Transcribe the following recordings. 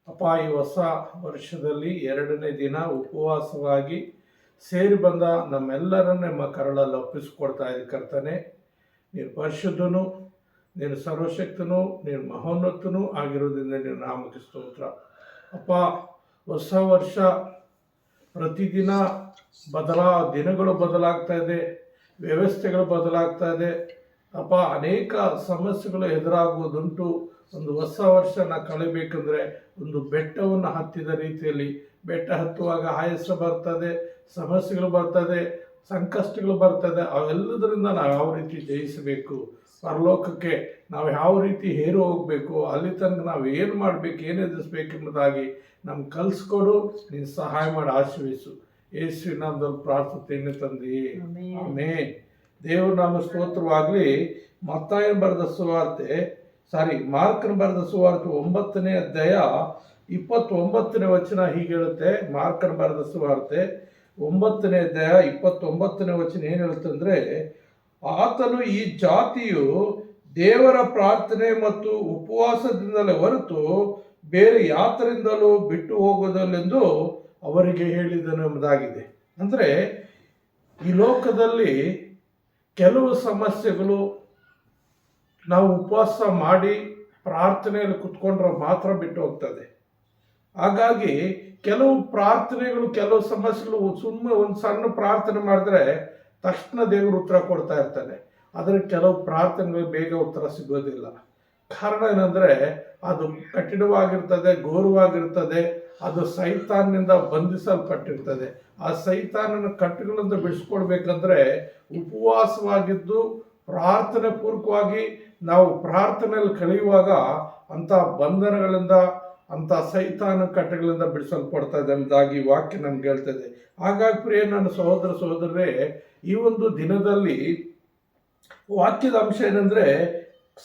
ಅಪ್ಪ, ಈ ಹೊಸ ವರ್ಷದಲ್ಲಿ 2ನೇ ದಿನ ಉಪವಾಸವಾಗಿ ಸೇರಿ ಬಂದ ನಮ್ಮೆಲ್ಲರನ್ನ ನಿಮ್ಮ ಕರಳಲ್ಲಿ ಒಪ್ಪಿಸಿಕೊಡ್ತಾ ಇದ್ದ ಕರ್ತನೆ. ನೀನು ಪರಿಶುದ್ಧನು, ನೀನು ಸರ್ವಶಕ್ತನು, ನೀನು ಮಹೋನ್ನತನು ಆಗಿರೋದ್ರಿಂದ ನೀನು ನಾಮಕ್ಕೆ ಸ್ತೋತ್ರ. ಅಪ್ಪ, ಹೊಸ ವರ್ಷ ಪ್ರತಿದಿನ ದಿನಗಳು ಬದಲಾಗ್ತಾ ಇದೆ, ವ್ಯವಸ್ಥೆಗಳು ಬದಲಾಗ್ತಾ ಇದೆ. ಅಪ್ಪ, ಅನೇಕ ಸಮಸ್ಯೆಗಳು ಎದುರಾಗುವುದುಂಟು. ಒಂದು ಹೊಸ ವರ್ಷನ ಕಳಿಬೇಕಂದ್ರೆ ಒಂದು ಬೆಟ್ಟವನ್ನು ಹತ್ತಿದ ರೀತಿಯಲ್ಲಿ, ಬೆಟ್ಟ ಹತ್ತುವಾಗ ಆಯಾಸ ಬರ್ತದೆ, ಸಮಸ್ಯೆಗಳು ಬರ್ತದೆ, ಸಂಕಷ್ಟಗಳು ಬರ್ತದೆ. ಅವೆಲ್ಲದರಿಂದ ನಾವು ಯಾವ ರೀತಿ ಜಯಿಸಬೇಕು, ಪರಲೋಕಕ್ಕೆ ನಾವು ಯಾವ ರೀತಿ ಹೇರು ಹೋಗಬೇಕು, ಅಲ್ಲಿ ತನಕ ನಾವು ಏನು ಮಾಡಬೇಕು, ಏನು ಎದುರಿಸ್ಬೇಕೆಂಬುದಾಗಿ ನಮ್ಗೆ ಕಲಿಸ್ಕೊಡು. ನೀನು ಸಹಾಯ ಮಾಡಿ ಆಶೀರ್ವಿಸು. ಯೇಸುವಿನ ನಾಮದಲ್ಲಿ ಪ್ರಾರ್ಥನೆ ತಂದೆ, ಆಮೆನ್. ದೇವ್ರ ನಾಮ ಸ್ತೋತ್ರವಾಗಲಿ. ಮತ್ತಾಯನ ಬರೆದ ಮಾರ್ಕನ ಬರೆದ ಸುವಾರ್ತೆ 9ನೇ ಅಧ್ಯಾಯ 29ನೇ ವಚನ ಹೀಗೆ ಹೇಳುತ್ತೆ. ಮಾರ್ಕನ ಬರೆದ ಸುವಾರ್ತೆ 9ನೇ ಅಧ್ಯಾಯ 29ನೇ ವಚನ ಏನು ಹೇಳುತ್ತೆ ಅಂದರೆ, ಆತನು ಈ ಜಾತಿಯು ದೇವರ ಪ್ರಾರ್ಥನೆ ಮತ್ತು ಉಪವಾಸದಿಂದಲೇ ಹೊರತು ಬೇರೆ ಯಾತರಿಂದಲೂ ಬಿಟ್ಟು ಹೋಗೋದಲ್ಲೆಂದು ಅವರಿಗೆ ಹೇಳಿದನು ಎಂಬುದಾಗಿದೆ. ಅಂದರೆ ಈ ಲೋಕದಲ್ಲಿ ಕೆಲವು ಸಮಸ್ಯೆಗಳು ನಾವು ಉಪವಾಸ ಮಾಡಿ ಪ್ರಾರ್ಥನೆಯಲ್ಲಿ ಕುತ್ಕೊಂಡ್ರೆ ಮಾತ್ರ ಬಿಟ್ಟು ಹೋಗ್ತದೆ. ಹಾಗಾಗಿ ಕೆಲವು ಪ್ರಾರ್ಥನೆಗಳು, ಕೆಲವು ಸಮಸ್ಯೆಗಳು ಸುಮ್ಮನೆ ಒಂದು ಸಣ್ಣ ಪ್ರಾರ್ಥನೆ ಮಾಡಿದ್ರೆ ತಕ್ಷಣ ದೇವರು ಉತ್ತರ ಕೊಡ್ತಾ ಇರ್ತಾನೆ. ಆದರೆ ಕೆಲವು ಪ್ರಾರ್ಥನೆಗಳು ಬೇಗ ಉತ್ತರ ಸಿಗೋದಿಲ್ಲ. ಕಾರಣ ಏನಂದರೆ ಅದು ಕಠಿಣವಾಗಿರ್ತದೆ, ಘೋರವಾಗಿರ್ತದೆ, ಅದು ಸೈತಾನ್ನಿಂದ ಬಂಧಿಸಲ್ಪಟ್ಟಿರ್ತದೆ. ಆ ಸೈತಾನನ ಕಟ್ಟುಗಳಿಂದ ಬಿಡಿಸ್ಕೊಡ್ಬೇಕಂದ್ರೆ ಉಪವಾಸವಾಗಿದ್ದು ಪ್ರಾರ್ಥನೆ ಪೂರ್ವಕವಾಗಿ ನಾವು ಪ್ರಾರ್ಥನೆಯಲ್ಲಿ ಕಳೆಯುವಾಗ ಅಂಥ ಬಂಧನಗಳಿಂದ, ಅಂಥ ಸೈತಾನ ಕಟ್ಟೆಗಳಿಂದ ಬಿಡಿಸಲ್ಪಡ್ತಾ ಇದೆ ಎಂಬುದಾಗಿ ವಾಕ್ಯ ನಮ್ಗೆ ಹೇಳ್ತದೆ. ಹಾಗಾಗಿ ಪ್ರಿಯ ನನ್ನ ಸಹೋದರ ಸಹೋದರರೇ, ಈ ಒಂದು ದಿನದಲ್ಲಿ ವಾಕ್ಯದ ಅಂಶ ಏನಂದರೆ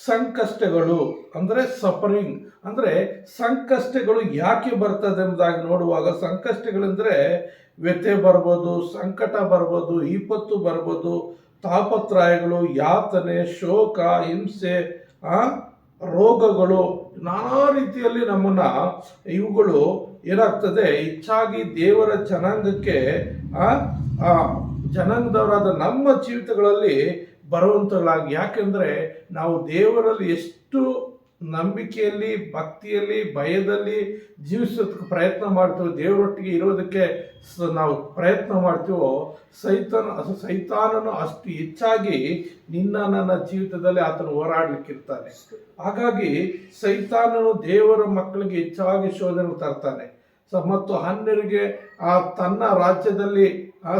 ಸಂಕಷ್ಟಗಳು, ಅಂದರೆ ಸಫರಿಂಗ್, ಅಂದರೆ ಸಂಕಷ್ಟಗಳು ಯಾಕೆ ಬರ್ತದೆ ಎಂಬುದಾಗಿ ನೋಡುವಾಗ, ಸಂಕಷ್ಟಗಳೆಂದರೆ ವ್ಯಥೆ ಬರ್ಬೋದು, ಸಂಕಟ ಬರ್ಬೋದು, ವಿಪತ್ತು ಬರ್ಬೋದು, ತಾಪತ್ರಯಗಳು, ಯಾತನೆ, ಶೋಕ, ಹಿಂಸೆ, ರೋಗಗಳು, ನಾನಾ ರೀತಿಯಲ್ಲಿ ಇವುಗಳು ಏನಾಗ್ತದೆ, ಹೆಚ್ಚಾಗಿ ದೇವರ ಜನಾಂಗಕ್ಕೆ ಜನಾಂಗದವರಾದ ನಮ್ಮ ಜೀವಿತಗಳಲ್ಲಿ ಬರುವಂಥಗಳಾಗಿ. ಯಾಕೆಂದರೆ ನಾವು ದೇವರಲ್ಲಿ ಎಷ್ಟು ನಂಬಿಕೆಯಲ್ಲಿ, ಭಕ್ತಿಯಲ್ಲಿ, ಭಯದಲ್ಲಿ ಜೀವಿಸೋದಕ್ಕೆ ಪ್ರಯತ್ನ ಮಾಡ್ತೀವೋ, ದೇವರೊಟ್ಟಿಗೆ ಇರೋದಕ್ಕೆ ನಾವು ಪ್ರಯತ್ನ ಮಾಡ್ತೀವೋ, ಸೈತಾನನು ಅಷ್ಟು ಹೆಚ್ಚಾಗಿ ನನ್ನ ಜೀವಿತದಲ್ಲಿ ಆತನು ಹೋರಾಡಲಿಕ್ಕಿರ್ತಾನೆ. ಹಾಗಾಗಿ ಸೈತಾನನು ದೇವರ ಮಕ್ಕಳಿಗೆ ಹೆಚ್ಚಾಗಿ ಶೋಧನೆ ತರ್ತಾನೆ. ಮತ್ತು ಅನ್ಯರಿಗೆ ತನ್ನ ರಾಜ್ಯದಲ್ಲಿ,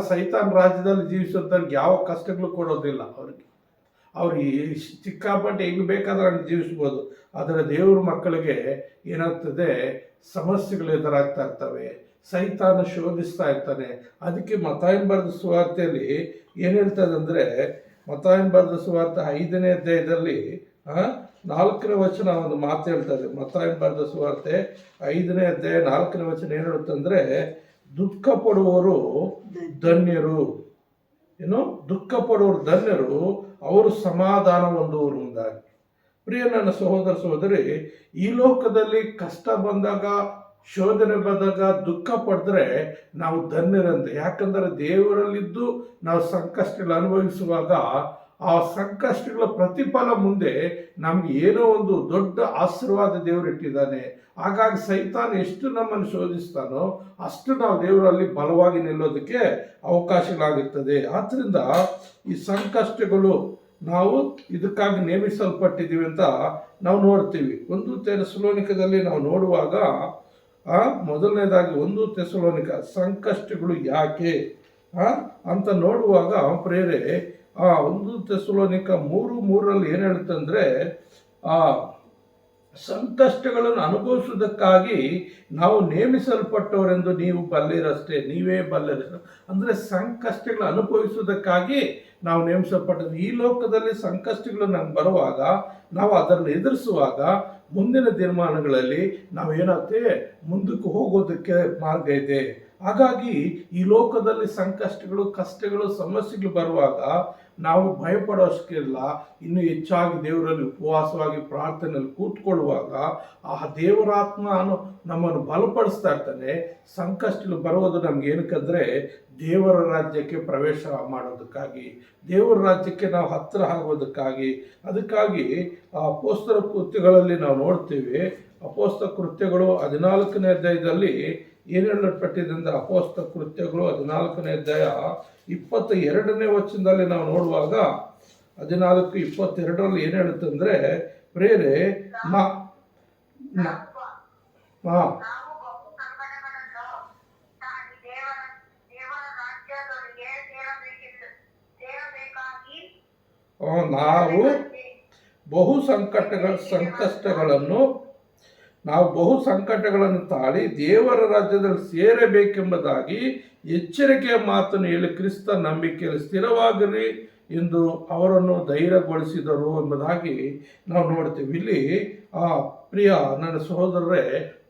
ಸೈತಾನ್ ರಾಜ್ಯದಲ್ಲಿ ಜೀವಿಸೋದವ್ರಿಗೆ ಯಾವ ಕಷ್ಟಗಳು ಕೊಡೋದಿಲ್ಲ. ಅವ್ರಿಗೆ ಸಿಕ್ಕಾಪಟ್ಟೆ ಹೆಂಗೆ ಬೇಕಾದ್ರೆ ಹಂಗೆ ಜೀವಿಸ್ಬೋದು. ಆದರೆ ದೇವ್ರ ಮಕ್ಕಳಿಗೆ ಏನಾಗ್ತದೆ, ಸಮಸ್ಯೆಗಳು ಎದುರಾಗ್ತಾ ಇರ್ತವೆ, ಸೈತಾನ ಶೋಧಿಸ್ತಾ ಇರ್ತಾನೆ. ಅದಕ್ಕೆ ಮತ್ತಾಯನ ಬರೆದ ಸುವಾರ್ತೆಯಲ್ಲಿ ಏನು ಹೇಳ್ತದೆ ಅಂದರೆ, ಮತ್ತಾಯನ ಬರೆದ ಸುವಾರ್ತೆ 5ನೇ ಅಧ್ಯಾಯದಲ್ಲಿ 4ನೇ ವಚನ ಒಂದು ಮಾತು ಹೇಳ್ತದೆ. ಮತ್ತಾಯನ ಬರೆದ ಸುವಾರ್ತೆ 5ನೇ ಅಧ್ಯಾಯ 4ನೇ ವಚನ ಏನು ಹೇಳುತ್ತಂದರೆ, ದುಃಖ ಪಡುವವರು ಧನ್ಯರು. ದುಃಖ ಪಡುವವರು ಧನ್ಯರು, ಅವರು ಸಮಾಧಾನ ಹೊಂದುವರು ಎಂಬುದಾಗಿ. ಪ್ರಿಯ ನನ್ನ ಸಹೋದರ ಸಹೋದರಿ, ಈ ಲೋಕದಲ್ಲಿ ಕಷ್ಟ ಬಂದಾಗ, ಶೋಧನೆ ಬಂದಾಗ ದುಃಖ ಪಡೆದ್ರೆ ನಾವು ಧನ್ಯರಂತೆ. ಯಾಕಂದರೆ ದೇವರಲ್ಲಿದ್ದು ನಾವು ಸಂಕಷ್ಟಗಳು ಅನುಭವಿಸುವಾಗ ಆ ಸಂಕಷ್ಟಗಳ ಪ್ರತಿಫಲ ಮುಂದೆ ನಮ್ಗೆ ಏನೋ ಒಂದು ದೊಡ್ಡ ಆಶೀರ್ವಾದ ದೇವರು ಇಟ್ಟಿದ್ದಾನೆ. ಹಾಗಾಗಿ ಸೈತಾನ ಎಷ್ಟು ನಮ್ಮನ್ನು ಶೋಧಿಸ್ತಾನೋ ಅಷ್ಟು ನಾವು ದೇವರಲ್ಲಿ ಬಲವಾಗಿ ನಿಲ್ಲೋದಕ್ಕೆ ಅವಕಾಶಗಳಾಗಿರ್ತದೆ. ಆದ್ದರಿಂದ ಈ ಸಂಕಷ್ಟಗಳು ನಾವು ಇದಕ್ಕಾಗಿ ನೇಮಿಸಲ್ಪಟ್ಟಿದ್ದೀವಿ ಅಂತ ನಾವು ನೋಡ್ತೀವಿ. 1 ಥೆಸಲೋನಿಕದಲ್ಲಿ ನಾವು ನೋಡುವಾಗ ಮೊದಲನೇದಾಗಿ 1 ಥೆಸಲೋನಿಕ ಸಂಕಷ್ಟಗಳು ಯಾಕೆ ಅಂತ ನೋಡುವಾಗ ಪ್ರೇರೆ 1 ಥೆಸಲೋನಿಕ 3:3 ಏನು ಹೇಳುತ್ತಂದ್ರೆ, ಸಂಕಷ್ಟಗಳನ್ನು ಅನುಭವಿಸುವುದಕ್ಕಾಗಿ ನಾವು ನೇಮಿಸಲ್ಪಟ್ಟವರೆಂದು ನೀವು ಬಲ್ಲಿರಷ್ಟೇ, ನೀವೇ ಬಲ್ಲಿರಷ್ಟೇ. ಅಂದರೆ ಸಂಕಷ್ಟಗಳನ್ನು ಅನುಭವಿಸುವುದಕ್ಕಾಗಿ ನಾವು ನೇಮಿಸಲ್ಪಟ್ಟದ್ದು. ಈ ಲೋಕದಲ್ಲಿ ಸಂಕಷ್ಟಗಳು ನಮ್ಗೆ ಬರುವಾಗ, ನಾವು ಅದನ್ನು ಎದುರಿಸುವಾಗ ಮುಂದಿನ ದಿನಮಾನಗಳಲ್ಲಿ ನಾವು ಏನಾಗ್ತೇವೆ, ಮುಂದಕ್ಕೆ ಹೋಗೋದಕ್ಕೆ ಮಾರ್ಗ ಇದೆ. ಹಾಗಾಗಿ ಈ ಲೋಕದಲ್ಲಿ ಸಂಕಷ್ಟಗಳು, ಕಷ್ಟಗಳು, ಸಮಸ್ಯೆಗಳು ಬರುವಾಗ ನಾವು ಭಯಪಡೋಷ್ಟಿಲ್ಲ. ಇನ್ನು ಹೆಚ್ಚಾಗಿ ದೇವರಲ್ಲಿ ಉಪವಾಸವಾಗಿ ಪ್ರಾರ್ಥನೆಯಲ್ಲಿ ಕೂತ್ಕೊಳ್ಳುವಾಗ ಆ ದೇವರಾತ್ಮ ನಮ್ಮನ್ನು ಬಲಪಡಿಸ್ತಾ ಇರ್ತಾನೆ. ಸಂಕಷ್ಟಗಳು ಬರುವುದು ನಮ್ಗೆ ಏನಕ್ಕಂದ್ರೆ ದೇವರ ರಾಜ್ಯಕ್ಕೆ ಪ್ರವೇಶ ಮಾಡೋದಕ್ಕಾಗಿ, ದೇವರ ರಾಜ್ಯಕ್ಕೆ ನಾವು ಹತ್ತಿರ ಆಗೋದಕ್ಕಾಗಿ. ಅದಕ್ಕಾಗಿ ಆ ಅಪೊಸ್ತಲ ಕೃತ್ಯಗಳಲ್ಲಿ ನಾವು ನೋಡ್ತೀವಿ. ಅಪೊಸ್ತಲ ಕೃತ್ಯಗಳು 14ನೇ ಅಧ್ಯಾಯದಲ್ಲಿ ಏನು ಹೇಳಲ್ಪಟ್ಟಿದೆ ಅಂದರೆ, ಅಪೊಸ್ತಲ ಕೃತ್ಯಗಳು 14ನೇ ಅಧ್ಯಾಯ 22ನೇ ವಚನದಲ್ಲಿ ನಾವು ನೋಡುವಾಗ 14:22 ಏನು ಹೇಳುತ್ತಂದ್ರೆ, ಪ್ರೇರೆ ನಾವು ಬಹು ಸಂಕಟಗಳನ್ನು ತಾಳಿ ದೇವರ ರಾಜ್ಯದಲ್ಲಿ ಸೇರಬೇಕೆಂಬುದಾಗಿ ಎಚ್ಚರಿಕೆಯ ಮಾತನ್ನು ಹೇಳಿ ಕ್ರಿಸ್ತ ನಂಬಿಕೆಯಲ್ಲಿ ಸ್ಥಿರವಾಗಿರಿ ಎಂದು ಅವರನ್ನು ಧೈರ್ಯಗೊಳಿಸಿದರು ಎಂಬುದಾಗಿ ನಾವು ನೋಡ್ತೀವಿ. ಇಲ್ಲಿ ಪ್ರಿಯ ನನ್ನ ಸಹೋದರರೇ,